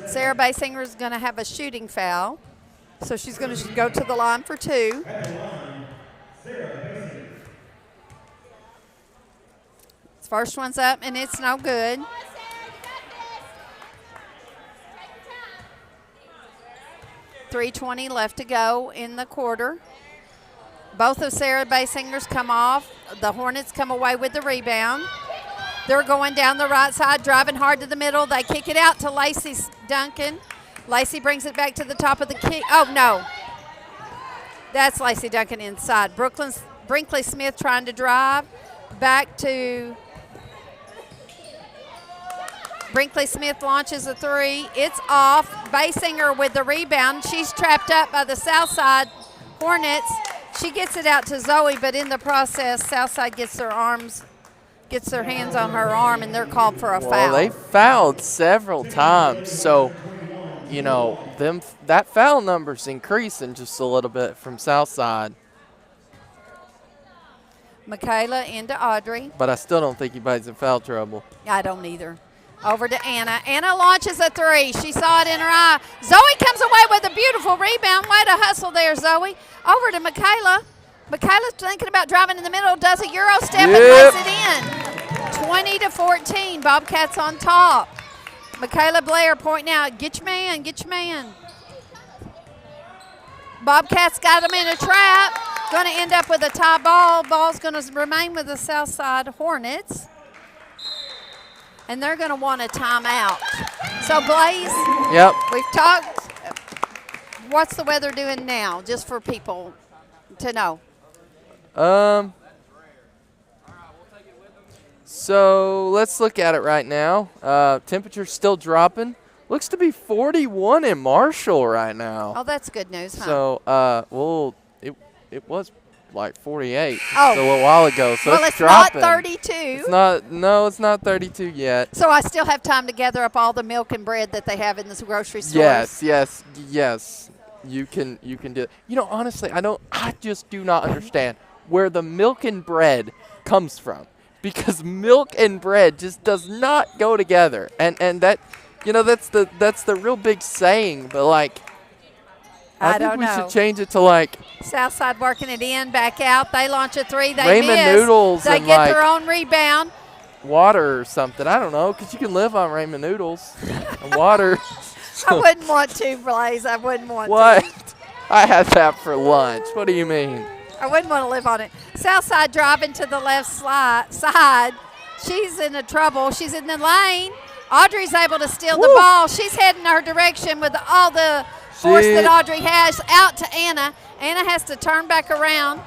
Sarah Basinger is going to have a shooting foul, so she's going to go to the line for two. First one's up, and it's no good. .320 left to go in the quarter. Both of Sarah Basinger's come off. The Hornets come away with the rebound. They're going down the right side, driving hard to the middle. They kick it out to Lacey Duncan. Lacey brings it back to the top of the key. Oh, no. That's Lacey Duncan inside. Brinkley Smith trying to drive. Back to Brinkley Smith launches a three. It's off. Basinger with the rebound. She's trapped up by the Southside Hornets. She gets it out to Zoe, but in the process, Southside gets their hands on her arm, and they're called for a foul. Well, they fouled several times, so that foul number's increasing just a little bit from Southside. Michaela into Audrey. But I still don't think anybody's in foul trouble. I don't either. Over to Anna. Anna launches a three. She saw it in her eye. Zoe comes away with a beautiful rebound. Way to hustle there, Zoe. Over to Michaela. Michaela's thinking about driving in the middle, does a Euro step and Yep. lays it in. 20-14, Bobcats on top. Michaela Blair pointing out, get your man, get your man. Bobcats got them in a trap. Going to end up with a tie ball. Ball's going to remain with the Southside Hornets. And they're going to want a timeout. So, Blaze, Yep. we've talked. What's the weather doing now, just for people to know? So let's look at it right now. Temperature's still dropping. Looks to be 41 in Marshall right now. Oh, that's good news, huh? So, well, it was like 48 Oh. a little while ago. So well, it's it's dropping. not 32. It's not. No, it's not 32 yet. So I still have time to gather up all the milk and bread that they have in this grocery store. Yes. You can do it. You know, honestly, I just do not understand where the milk and bread comes from, because milk and bread just does not go together. And that, you know, that's the real big saying, but like I think don't we know. should change it to like Southside working it in, back out. They launch a three. They ramen miss. noodles They and get like their own rebound. water or something. I don't know, because you can live on ramen noodles and water. I wouldn't want to, Blaze. I wouldn't want What? to. I had that for lunch. What do you mean? I wouldn't want to live on it. Southside driving to the left side. She's in trouble. She's in the lane. Audrey's able to steal the Woo. ball. She's heading her direction with all the force that Audrey has. Out to Anna. Anna has to turn back around.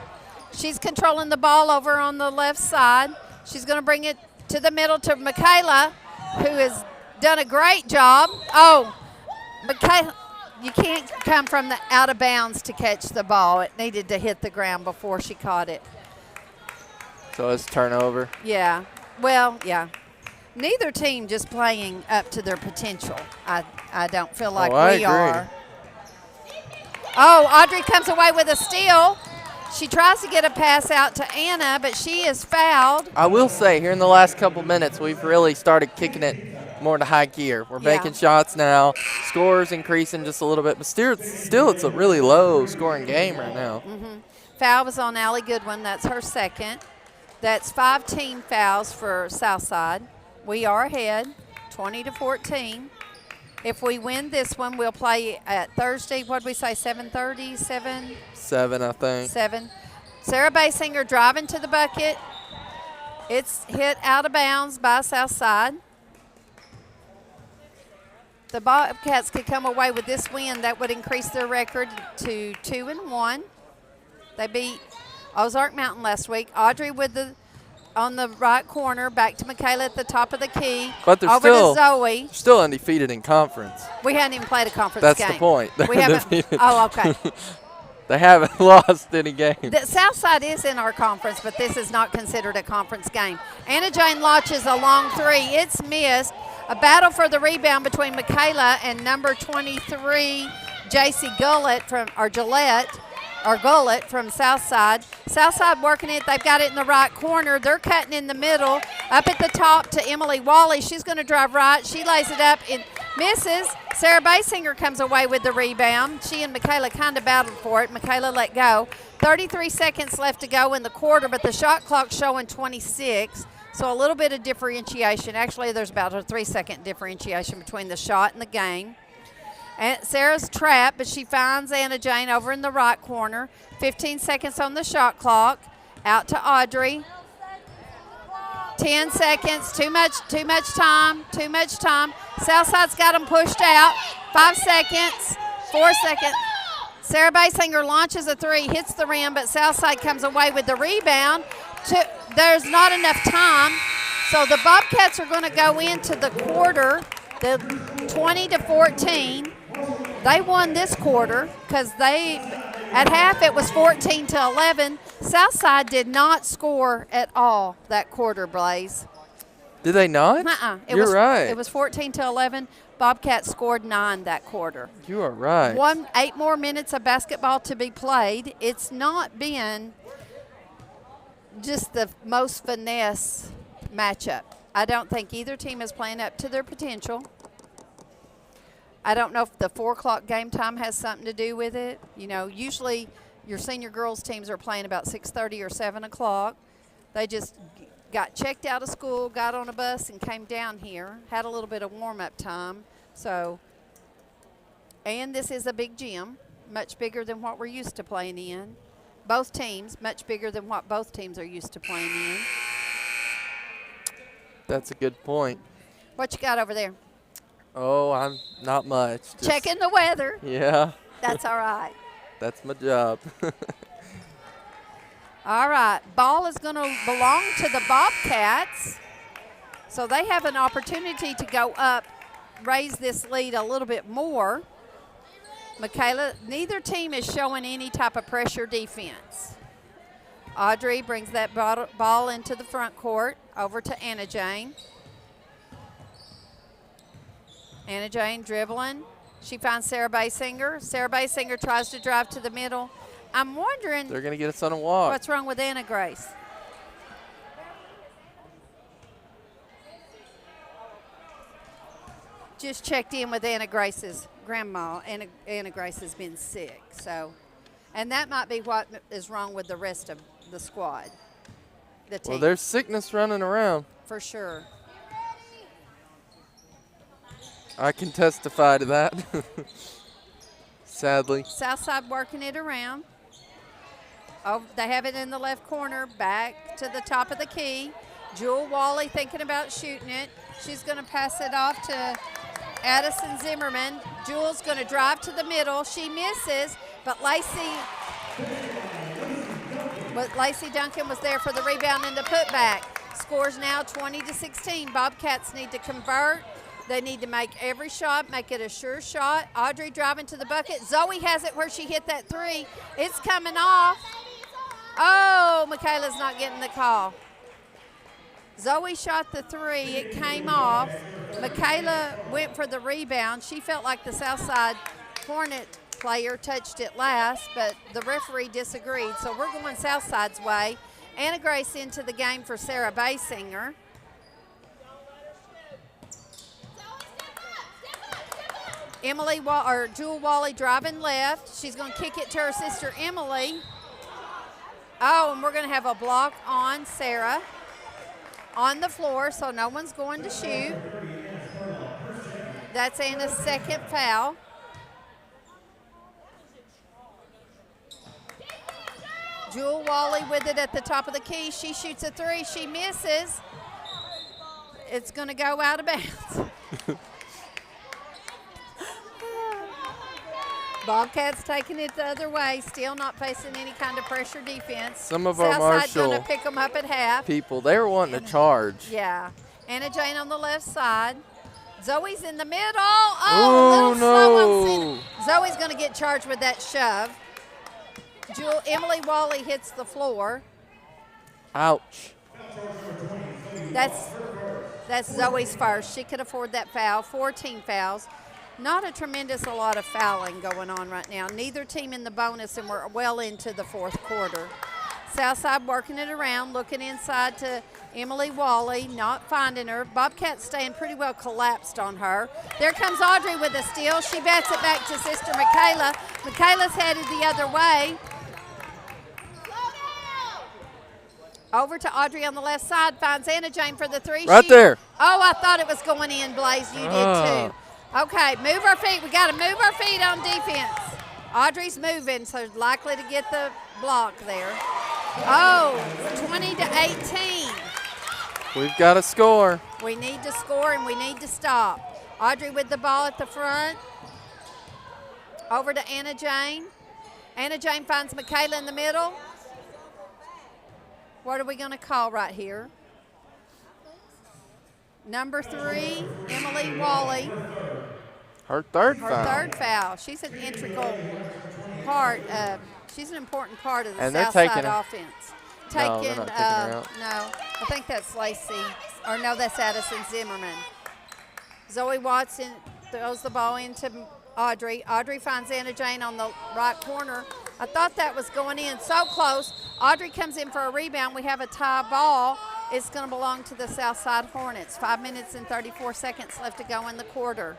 She's controlling the ball over on the left side. She's going to bring it to the middle to Michaela, who has done a great job. Oh, Michaela, you can't come from the out of bounds to catch the ball. It needed to hit the ground before she caught it. So it's turnover. Yeah. Well, yeah. Neither team just playing up to their potential. I don't feel like I we agree. are. Oh, Audrey comes away with a steal. She tries to get a pass out to Anna, but she is fouled. I will say, here in the last couple minutes, we've really started kicking it more into high gear. We're Yeah. making shots now. Scores increasing just a little bit, but still it's a really low scoring game right now. Foul was on Allie Goodwin. That's her second. That's 5 team fouls for Southside. We are ahead, 20-14. If we win this one, we'll play at Thursday. What did we say, 7:30? 7, I think. 7. Sarah Basinger driving to the bucket. It's hit out of bounds by Southside. The Bobcats could come away with this win. That would increase their record to 2-1. They beat Ozark Mountain last week. Audrey on the right corner, back to Michaela at the top of the key. But they're over to Zoe. still undefeated in conference. We hadn't even played a conference That's game. the point. They're We haven't. undefeated. Oh, okay. They haven't lost any games. The Southside is in our conference, but this is not considered a conference game. Anna Jane launches a long three. It's missed. A battle for the rebound between Michaela and number 23, J.C. Gullett from Southside. Southside working it. They've got it in the right corner. They're cutting in the middle. Up at the top to Emily Wally. She's going to drive right. She lays it up and misses. Sarah Basinger comes away with the rebound. She and Michaela kind of battled for it. Michaela let go. 33 seconds left to go in the quarter, but the shot clock's showing 26. So a little bit of differentiation. Actually, there's about a 3-second differentiation between the shot and the game. And Sarah's trapped, but she finds Anna Jane over in the right corner. 15 seconds on the shot clock. Out to Audrey. 10 seconds. Too much time. Southside's got them pushed out. 5 seconds. 4 seconds. Sarah Basinger launches a three, hits the rim, but Southside comes away with the rebound. There's not enough time. So the Bobcats are going to go into the quarter, the 20-14. They won this quarter because at half it was 14-11. Southside did not score at all that quarter, Blaze. Did they not? You're right. It was 14-11. Bobcats scored 9 that quarter. You are right. 8 more minutes of basketball to be played. It's not been just the most finesse matchup. I don't think either team is playing up to their potential. I don't know if the 4 o'clock game time has something to do with it. You know, usually Your senior girls teams are playing about 6:30 or 7 o'clock. They just got checked out of school, got on a bus, and came down here. Had a little bit of warm-up time. So, and this is a big gym, much bigger than what we're used to playing in. Both teams, much bigger than what both teams are used to playing in. That's a good point. What you got over there? Oh, I'm not much. Just, Checking the weather. Yeah. That's all right. That's my job. All right. Ball is going to belong to the Bobcats. So they have an opportunity to go up, raise this lead a little bit more. Michaela, neither team is showing any type of pressure defense. Audrey brings that ball into the front court, over to Anna Jane. Anna Jane dribbling. She finds Sarah Basinger. Sarah Basinger tries to drive to the middle. I'm wondering They're going to get us on a walk. what's wrong with Anna Grace. Just checked in with Anna Grace's grandma. Anna Grace has been sick, so, and that might be what is wrong with the rest of the squad, the team. Well, there's sickness running around. For sure. I can testify to that. Sadly. Southside working it around. Oh, they have it in the left corner, back to the top of the key. Jewel Wally thinking about shooting it. She's going to pass it off to Addison Zimmerman. Jewel's going to drive to the middle. She misses, but Lacey Duncan was there for the rebound and the putback. Scores now 20-16. Bobcats need to convert. They need to make every shot, make it a sure shot. Audrey driving to the bucket. Zoe has it where she hit that three. It's coming off. Oh, Michaela's not getting the call. Zoe shot the three. It came off. Michaela went for the rebound. She felt like the Southside Hornet player touched it last, but the referee disagreed. So we're going Southside's way. Anna Grace into the game for Sarah Basinger. Jewel Wally driving left. She's going to kick it to her sister Emily. Oh, and we're going to have a block on Sarah on the floor, so no one's going to shoot. That's Anna's second foul. Jewel Wally with it at the top of the key. She shoots a three. She misses. It's going to go out of bounds. Bobcats taking it the other way, still not facing any kind of pressure defense. Some of our Southside's Marshall going to pick them up at half. people, they were wanting to charge. Yeah. Anna Jane on the left side. Zoe's in the middle. Oh, a little slow on center. Zoe's going to get charged with that shove. Emily Wally hits the floor. Ouch. That's Zoe's first. She could afford that foul. 14 fouls. Not a tremendous a lot of fouling going on right now. Neither team in the bonus, and we're well into the fourth quarter. Southside working it around, looking inside to Emily Wally, not finding her. Bobcats staying pretty well collapsed on her. There comes Audrey with a steal. She bats it back to sister Michaela. Michaela's headed the other way. Over to Audrey on the left side, finds Anna Jane for the three. Right there. Oh, I thought it was going in, Blaze. You did too. Okay, move our feet. We got to move our feet on defense. Audrey's moving, so likely to get the block there. Oh, 20-18. We've got to score. We need to score and we need to stop. Audrey with the ball at the front. Over to Anna Jane. Anna Jane finds Michaela in the middle. What are we going to call right here? Number 3, Emily Wally. Her third Her foul. third foul. She's an integral part. She's an important part of the And they're Southside taking her. offense. No, they're not taking her out. No, I think that's Lacey. Or no, that's Addison Zimmerman. Zoe Watson throws the ball into Audrey. Audrey finds Anna Jane on the right corner. I thought that was going in. So close. Audrey comes in for a rebound. We have a tie ball. It's going to belong to the Southside Hornets. 5 minutes and 34 seconds left to go in the quarter.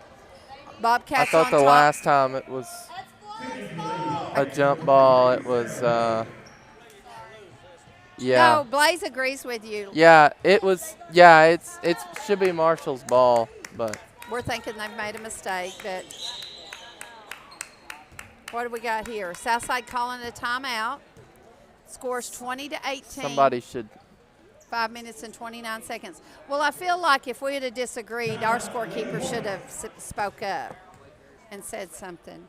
Bobcats I thought on the top. last time it was. a jump ball. It was, yeah. No, Blaze agrees with you. Yeah, it was. Yeah, it should be Marshall's ball, but We're thinking they've made a mistake, but what do we got here? Southside calling a timeout. Scores 20-18. somebody should. 5 minutes and 29 seconds. Well, I feel like if we had disagreed, our scorekeeper should have spoke up and said something.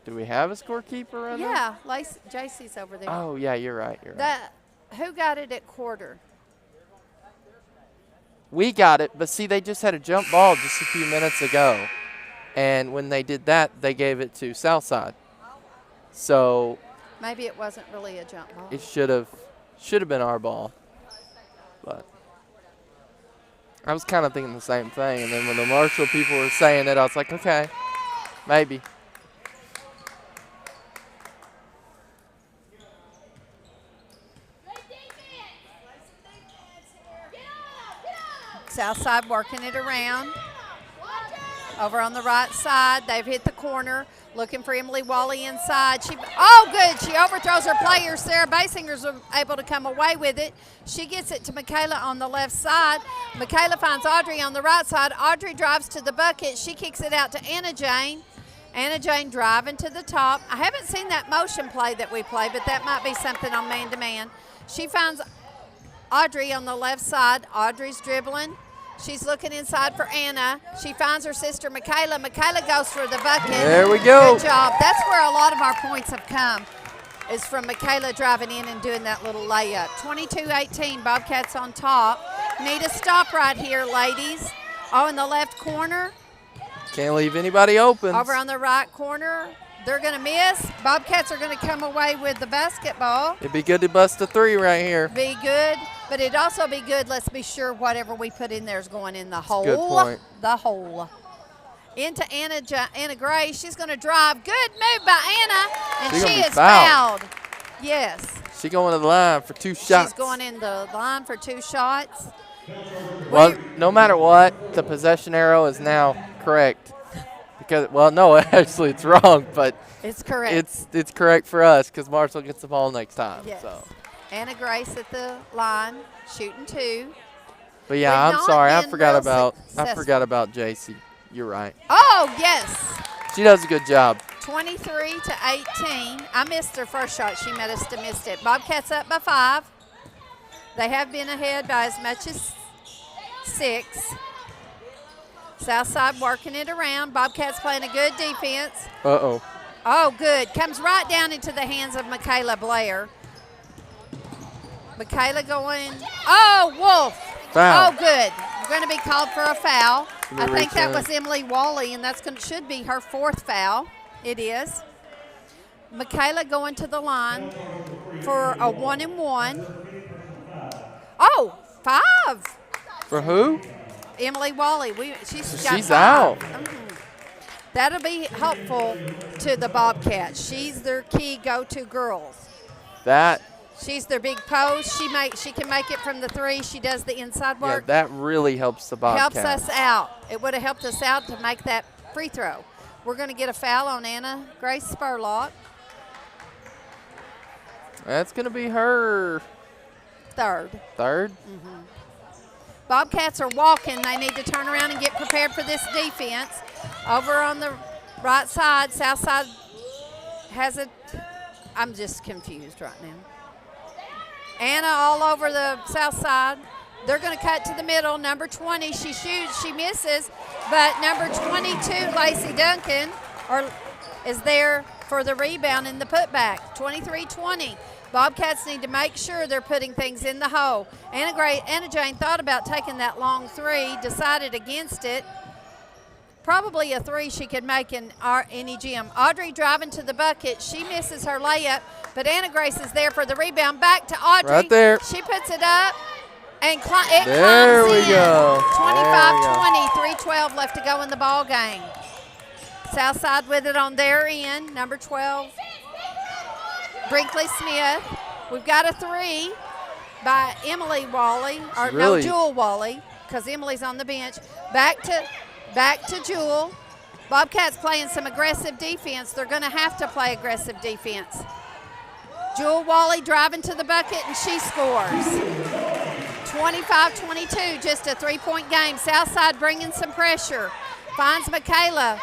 Do we have a scorekeeper right now? Yeah, JC's over there. Oh, yeah, you're right. You're right. Who got it at quarter? We got it, but see, they just had a jump ball just a few minutes ago. And when they did that, they gave it to Southside. So Maybe it wasn't really a jump ball. it should have been our ball. But I was kind of thinking the same thing. And then when the Marshall people were saying it, I was like, okay, maybe. Southside working it around. Over on the right side, they've hit the corner, looking for Emily Wally inside. Good. She overthrows her player. Sarah Basinger's able to come away with it. She gets it to Michaela on the left side. Michaela finds Audrey on the right side. Audrey drives to the bucket. She kicks it out to Anna Jane. Anna Jane driving to the top. I haven't seen that motion play that we play, but that might be something on man-to-man. She finds Audrey on the left side. Audrey's dribbling. She's looking inside for Anna. She finds her sister, Michaela. Michaela goes for the bucket. There we go. Good job. That's where a lot of our points have come, is from Michaela driving in and doing that little layup. 22-18, Bobcats on top. Need a stop right here, ladies. Oh, in the left corner. Can't leave anybody open. Over on the right corner. They're going to miss. Bobcats are going to come away with the basketball. It'd be good to bust a three right here. Be good. But it'd also be good, let's be sure whatever we put in there is going in the hole. Good point. The hole. Into Anna Gray. She's going to drive. Good move by Anna. And she is fouled. Yes. She's going to the line for 2 shots. She's going in the line for 2 shots. Well, no matter what, the possession arrow is now correct. Because, well, no, actually it's wrong, but it's correct. It's correct for us because Marshall gets the ball next time. Yes. So. Anna Grace at the line, shooting 2. But yeah, I'm sorry, I forgot about JC. You're right. Oh yes. She does a good job. 23-18. I missed her first shot. She made us to miss it. Bobcats up by 5. They have been ahead by as much as 6. Southside working it around. Bobcats playing a good defense. Uh-oh. Oh, good. Comes right down into the hands of Michaela Blair. Michaela going. Oh, Wolf. Foul. Oh, good. We're going to be called for a foul. I think that return. was Emily Wally, and should be her 4th foul. It is. Michaela going to the line for a 1-and-1. Oh, 5. For who? Emily Wally. She's got 5. Out. That'll be helpful to the Bobcats. She's their key go-to girls. She's their big post. She can make it from the 3. She does the inside work. Yeah, that really helps the Bobcats. Helps us out. It would have helped us out to make that free throw. We're going to get a foul on Anna Grace Spurlock. That's going to be her 3rd. 3rd? Mm-hmm. Bobcats are walking. They need to turn around and get prepared for this defense. Over on the right side, Southside has it. I'm just confused right now. Anna all over the south side. They're going to cut to the middle. Number 20, she shoots, she misses. But number 22, Lacey Duncan, is there for the rebound in the putback. 23-20. Bobcats need to make sure they're putting things in the hole. Anna Jane thought about taking that long 3, decided against it. Probably a 3 she could make in any gym. Audrey driving to the bucket. She misses her layup, but Anna Grace is there for the rebound. Back to Audrey. Right there. She puts it up, and it climbs in. There we go. 25-20, 3:12 left to go in the ball game. Southside with it on their end. Number 12, Brinkley Smith. We've got a 3 by Emily Wally, Jewel Wally, because Emily's on the bench. Back to Jewel. Bobcats playing some aggressive defense. They're going to have to play aggressive defense. Jewel Wally driving to the bucket, and she scores. 25-22, just a three-point game. Southside bringing some pressure. Finds Michaela.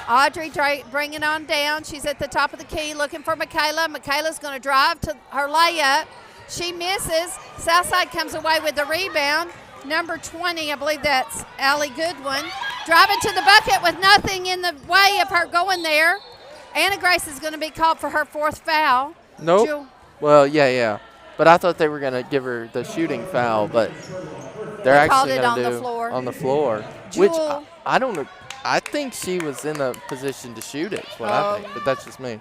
Audrey bringing on down. She's at the top of the key looking for Michaela. Michaela's going to drive to her layup. She misses. Southside comes away with the rebound. Number 20, I believe that's Allie Goodwin, driving to the bucket with nothing in the way of her going there. Anna Grace is going to be called for her fourth foul. Nope. Well, yeah. But I thought they were going to give her the shooting foul, but they're actually going to do on the floor. Which I don't know. I think she was in a position to shoot it, is what I think, but that's just me.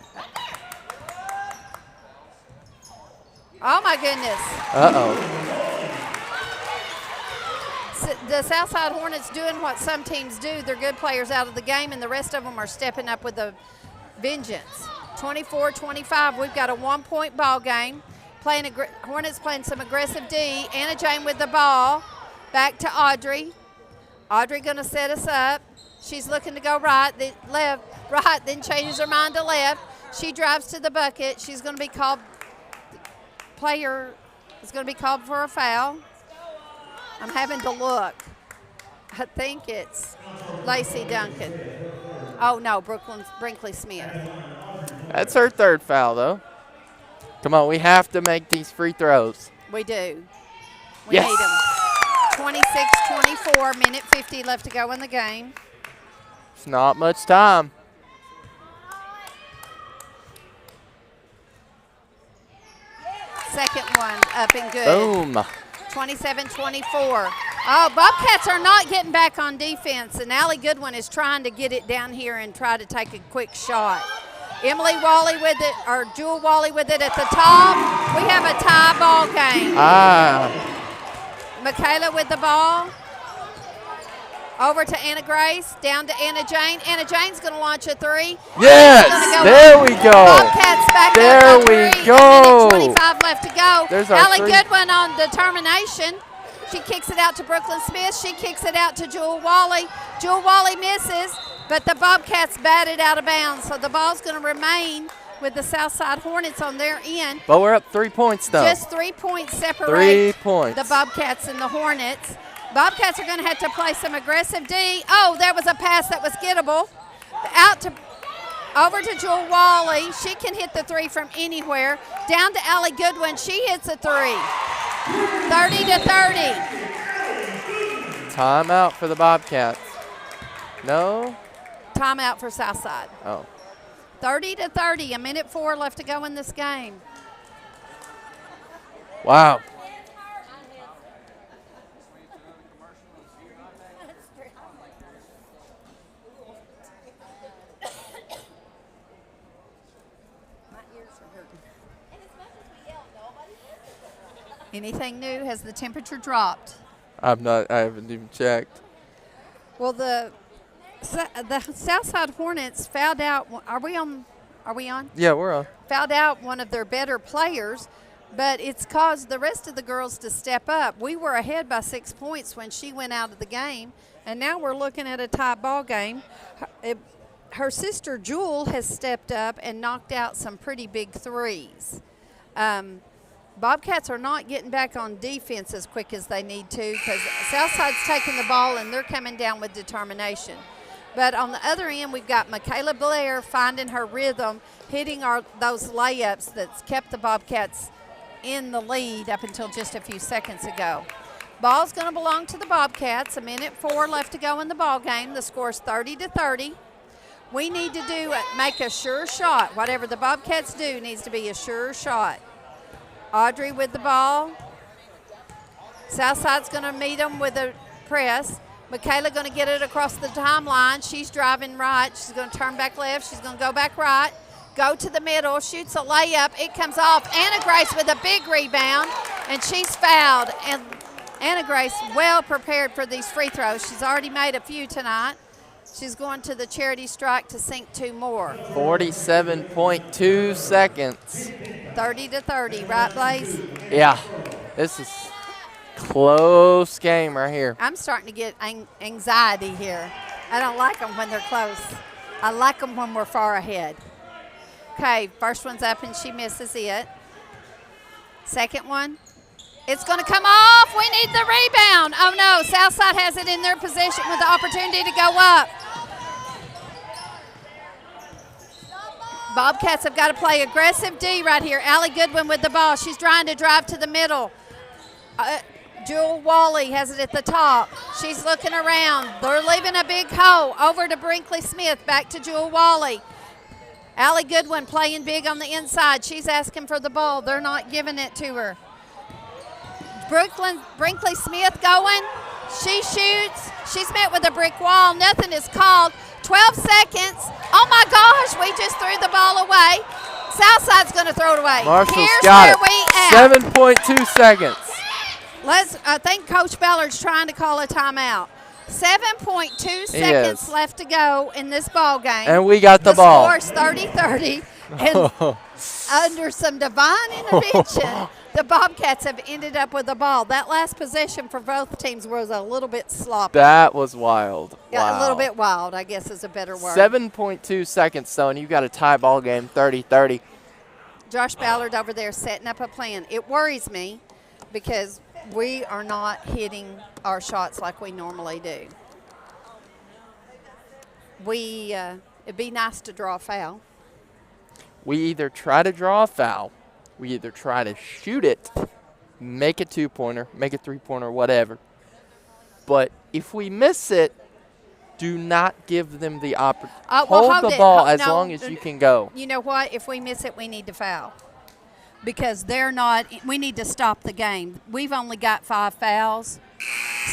Oh, my goodness. Uh-oh. The Southside Hornets doing what some teams do. They're good players out of the game, and the rest of them are stepping up with a vengeance. 24-25, we've got a one-point ball game. Hornets playing some aggressive D. Anna Jane with the ball. Back to Audrey. Audrey going to set us up. She's looking to go right, then left, right, then changes her mind to left. She drives to the bucket. She's going to be called, player is going to be called for a foul. I'm having to look. I think it's Lacey Duncan. Oh, no, Brinkley Smith. That's her third foul, though. Come on, we have to make these free throws. We do. We need them. 26-24, minute 50 left to go in the game. It's not much time. Second one up and good. Boom. 27-24. Oh, Bobcats are not getting back on defense, and Allie Goodwin is trying to get it down here and try to take a quick shot. Emily Wally with it, or Jewel Wally with it at the top. We have a tie ball game. Michaela with the ball. Over to Anna Grace, down to Anna Jane. Anna Jane's going to launch a three. Yes, there we go. Bobcats back there up we three. go. 25 left to go. There's our Allie three. Goodwin on determination. She kicks it out to Brooklyn Smith. She kicks it out to Jewel Wally. Jewel Wally misses, but the Bobcats batted out of bounds. So the ball's going to remain with the Southside Hornets on their end. But we're up 3 points, though. Just 3 points separate 3 points. the Bobcats and the Hornets. Bobcats are going to have to play some aggressive D. Oh, there was a pass that was gettable. Over to Jewel Wally. She can hit the three from anywhere. Down to Allie Goodwin. She hits a three. 30-30. Timeout for the Bobcats. No? Timeout for Southside. Oh. 30-30. A minute 4 left to go in this game. Wow. Anything new? Has the temperature dropped? I haven't even checked. Well, the Southside Hornets fouled out. Are we on? Yeah, we're on. Fouled out one of their better players, but it's caused the rest of the girls to step up. We were ahead by 6 points when she went out of the game, and now we're looking at a tie ball game. Her sister Jewel has stepped up and knocked out some pretty big threes. Bobcats are not getting back on defense as quick as they need to because Southside's taking the ball and they're coming down with determination. But on the other end, we've got Michaela Blair finding her rhythm, hitting those layups that's kept the Bobcats in the lead up until just a few seconds ago. Ball's going to belong to the Bobcats. A minute 4 left to go in the ball game. The score's 30-30. We need to make a sure shot. Whatever the Bobcats do needs to be a sure shot. Audrey with the ball. Southside's going to meet them with a press. Michaela going to get it across the timeline. She's driving right. She's going to turn back left. She's going to go back right. Go to the middle. Shoots a layup. It comes off. Anna Grace with a big rebound, and she's fouled. And Anna Grace well prepared for these free throws. She's already made a few tonight. She's going to the charity strike to sink 2 more. 47.2 seconds. 30-30, right, Blaze? Yeah, this is close game right here. I'm starting to get anxiety here. I don't like them when they're close. I like them when we're far ahead. Okay, first one's up and she misses it. Second one. It's going to come off. We need the rebound. Oh, no. Southside has it in their position with the opportunity to go up. Bobcats have got to play aggressive D right here. Allie Goodwin with the ball. She's trying to drive to the middle. Jewel Wally has it at the top. She's looking around. They're leaving a big hole. Over to Brinkley Smith. Back to Jewel Wally. Allie Goodwin playing big on the inside. She's asking for the ball. They're not giving it to her. Brinkley Smith going. She shoots. She's met with a brick wall. Nothing is called. 12 seconds. Oh, my gosh. We just threw the ball away. Southside's going to throw it away. Marshall's Here's got where it. we at. 7.2 seconds. I think Coach Ballard's trying to call a timeout. 7.2 seconds left to go in this ball game. And we got the ball. The score's 30-30. And under some divine intervention, the Bobcats have ended up with the ball. That last possession for both teams was a little bit sloppy. That was wild. Yeah, wow. a little bit wild, I guess is a better word. 7.2 seconds, though, and you got a tie ball game, 30-30. Josh Ballard over there setting up a plan. It worries me because we are not hitting our shots like we normally do. It'd be nice to draw a foul. We either try to draw a foul, we either try to shoot it, make a two-pointer, make a three-pointer, whatever. But if we miss it, do not give them the opportunity. Hold the ball as long as you can go. You know what? If we miss it, we need to foul. Because we need to stop the game. We've only got 5 fouls.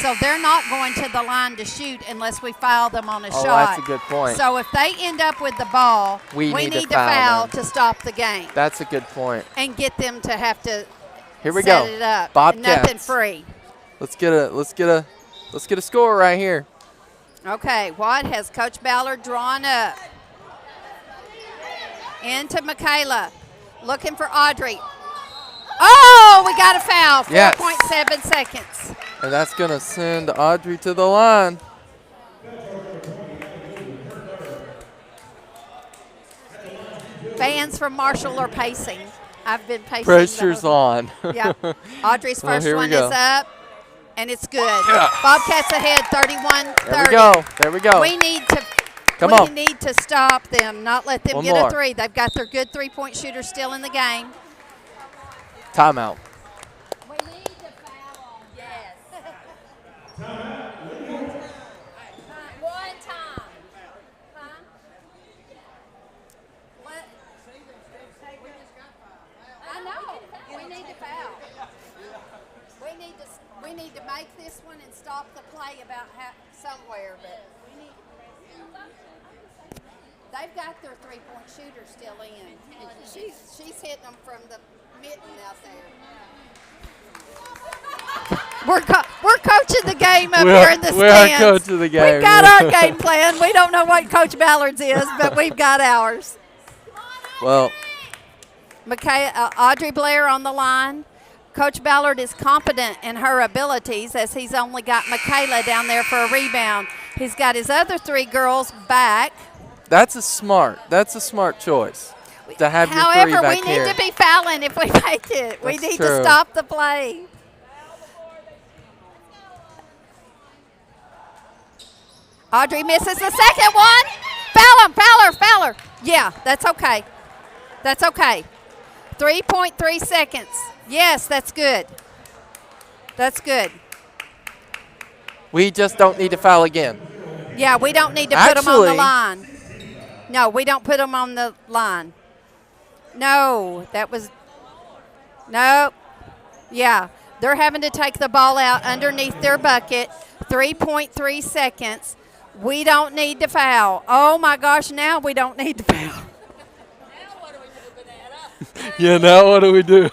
So they're not going to the line to shoot unless we foul them on a shot. That's a good point. So if they end up with the ball, we need to foul to stop the game. That's a good point. And get them to have to Here we set go. it up. Bobcats. Nothing free. Let's get a score right here. Okay, what has Coach Ballard drawn up? Into Michaela. Looking for Audrey. Oh, we got a foul. 4.7 seconds. And that's going to send Audrey to the line. Fans from Marshall are pacing. I've been pacing. Pressure's on. Yeah. Audrey's first here we one go. is up, and it's good. Bobcats ahead, 31-30. There we go. There we go. We need to Come on. need to stop them, not let them One get more. a three. They've got their good three-point shooter still in the game. Timeout. We need to foul. Yes. One time. Huh? What? I know. We need to foul. We need to make this one and stop the play about somewhere, but we need. They've got their three-point shooter still in. She's hitting them from the mitten out there. We're coaching the game up here in the stands. We are coaching the game. We've got our game plan. We don't know what Coach Ballard's is, but we've got ours. Well, Audrey Blair on the line. Coach Ballard is confident in her abilities as he's only got Michaela down there for a rebound. He's got his other 3 girls back. that's a smart choice to have your 3 However, back we here. need to be fouling if we make it. We That's need true. to stop the play. Audrey misses the second one. Foul her. Yeah, that's okay. That's okay. 3.3 seconds. Yes, that's good. That's good. We just don't need to foul again. Yeah, we don't need to put them on the Actually- line. No, we don't put them on the line. No, nope. Yeah, they're having to take the ball out underneath their bucket. 3.3 seconds. We don't need to foul. Oh, my gosh, now we don't need to foul. Yeah, now what do we do?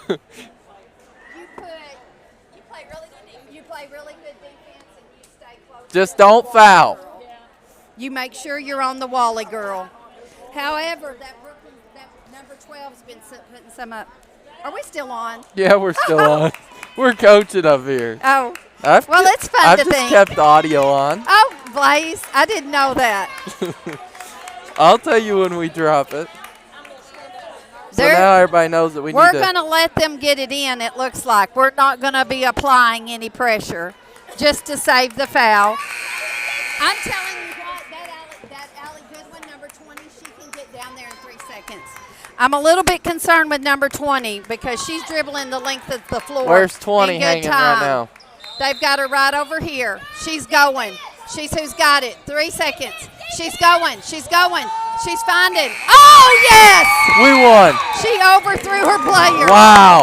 You play really good defense and you stay close. Just don't foul. You make sure you're on the Wally girl. However, that number 12's been putting some up. Are we still on? Yeah, we're still on. We're coaching up here. Oh, Well, it's fun I've to just think. kept the audio on. Oh, Blaze, I didn't know that. I'll tell you when we drop it. So They're- now everybody knows that we We're need going to let them get it in, it looks like. We're not going to be applying any pressure just to save the foul. I'm telling you what, that Allie Goodwin, number 20, she can get down there in 3 seconds. I'm a little bit concerned with number 20 because she's dribbling the length of the floor. Where's 20 in good hanging time. right now? They've got her right over here. She's going. She's who's got it. 3 seconds. She's going. She's going. She's finding. Oh, yes! We won. She overthrew her player. Wow.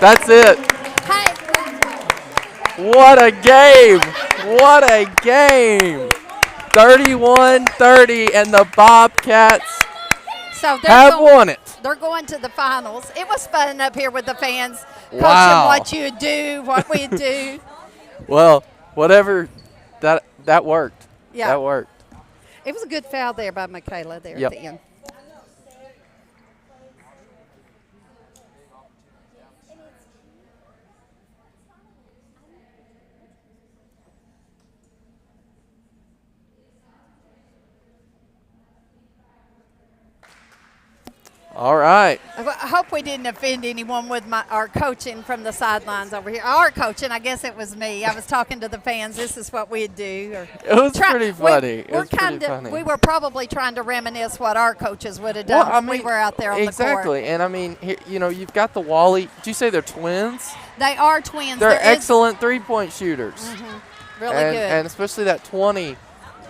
That's it. Hey, What a game. What a game. 31-30, and the Bobcats so they're have going, won it. they're going to the finals. It was fun up here with the fans, coaching Wow. what you do, what we do. Well, whatever, that worked. Yeah. That worked. It was a good foul there by Michaela there Yep. at the end. All right. I hope we didn't offend anyone with our coaching from the sidelines over here. Our coaching, I guess it was me. I was talking to the fans. This is what we'd do. It was pretty funny. We're kind of. We were probably trying to reminisce what our coaches would have done Well, I when we mean, were out there on the court. Exactly. And I mean, here, you've got the Wally. Did you say they're twins? They are twins. They're There is- excellent three-point shooters. really and, good. And especially that 20.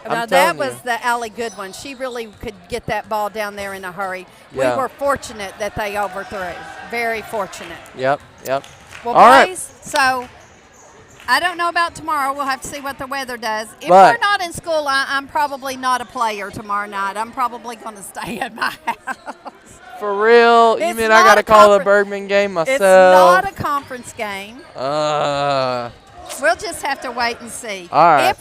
Now I'm that telling was you. the Allie Goodwin. She really could get that ball down there in a hurry. Yeah. We were fortunate that they overthrew. Very fortunate. Yep. Well, All right. boys, so I don't know about tomorrow. We'll have to see what the weather does. If But- we're not in school, I'm probably not a player tomorrow night. I'm probably going to stay at my house. For real? You It's mean I not got to a call the confer- Bergman game myself? It's not a conference game. We'll We'll just have to wait and see. All right.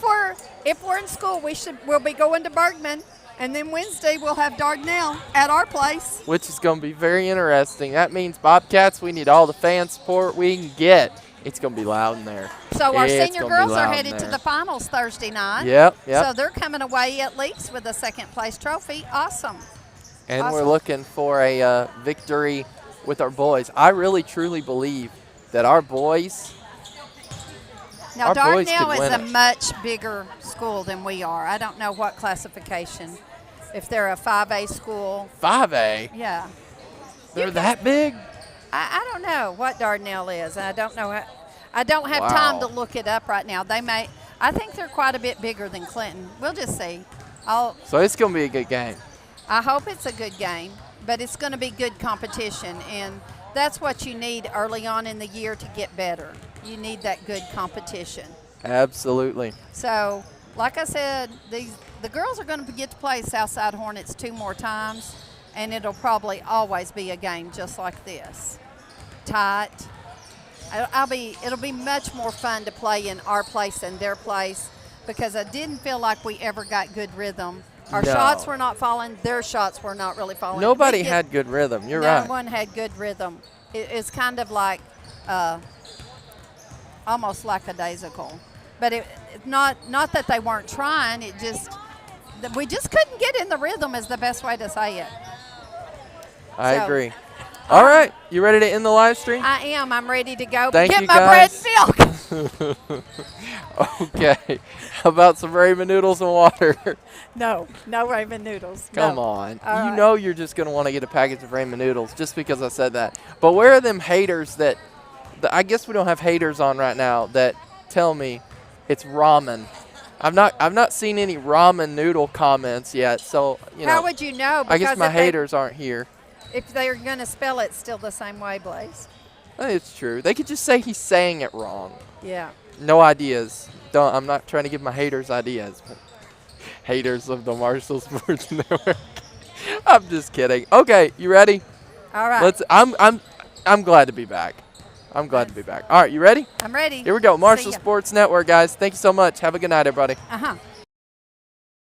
If we're in school, we'll be going to Bergman, and then Wednesday we'll have Dardanelle at our place. which is going to be very interesting. That means Bobcats, we need all the fan support we can get. It's going to be loud in there. So our It's senior gonna be girls are loud in headed to there. the finals Thursday night. Yep. So they're coming away at least with a second place trophy. Awesome. And we're awesome. looking for a victory with our boys. I really, truly believe that our boys, Now, Our boys could Dardanelle is win a it. much bigger school than we are. I don't know what classification. If they're a 5A school, 5A, yeah. they're that big? I don't know what Dardanelle is. I don't know. I don't have time Wow. to look it up right now. I think they're quite a bit bigger than Clinton. We'll just see. So it's going to be a good game. I hope it's a good game, but it's going to be good competition, and that's what you need early on in the year to get better. You need that good competition. Absolutely. So, like I said, the girls are going to get to play Southside Hornets 2 more times, and it'll probably always be a game just like this, tight. It'll be much more fun to play in our place than their place because I didn't feel like we ever got good rhythm. Our No. shots were not falling. Their shots were not really falling. Nobody We did- had good rhythm. You're no right. one had good rhythm. It's kind of like almost lackadaisical. But it's not that they weren't trying. We just couldn't get in the rhythm is the best way to say it. I So- agree. All right. You ready to end the live stream? I am. I'm ready to go Thank get you, my bread guys. and milk. Okay. How about some ramen noodles and water? No ramen noodles. Come no. on. All You right. know you're just going to want to get a package of ramen noodles just because I said that. But where are them haters that I guess we don't have haters on right now that tell me it's ramen. I've not seen any ramen noodle comments yet. So, How would you know? I guess Because my if they- haters aren't here. If they're going to spell it still the same way, Blaze. It's true. They could just say he's saying it wrong. Yeah. No ideas. I'm not trying to give my haters ideas. But haters of the Marshall Sports Network. I'm just kidding. Okay, you ready? All right. I'm glad to be back. I'm glad to be back. All right, you ready? I'm ready. Here we go. See Marshall ya. Sports Network, guys. Thank you so much. Have a good night, everybody. Uh-huh.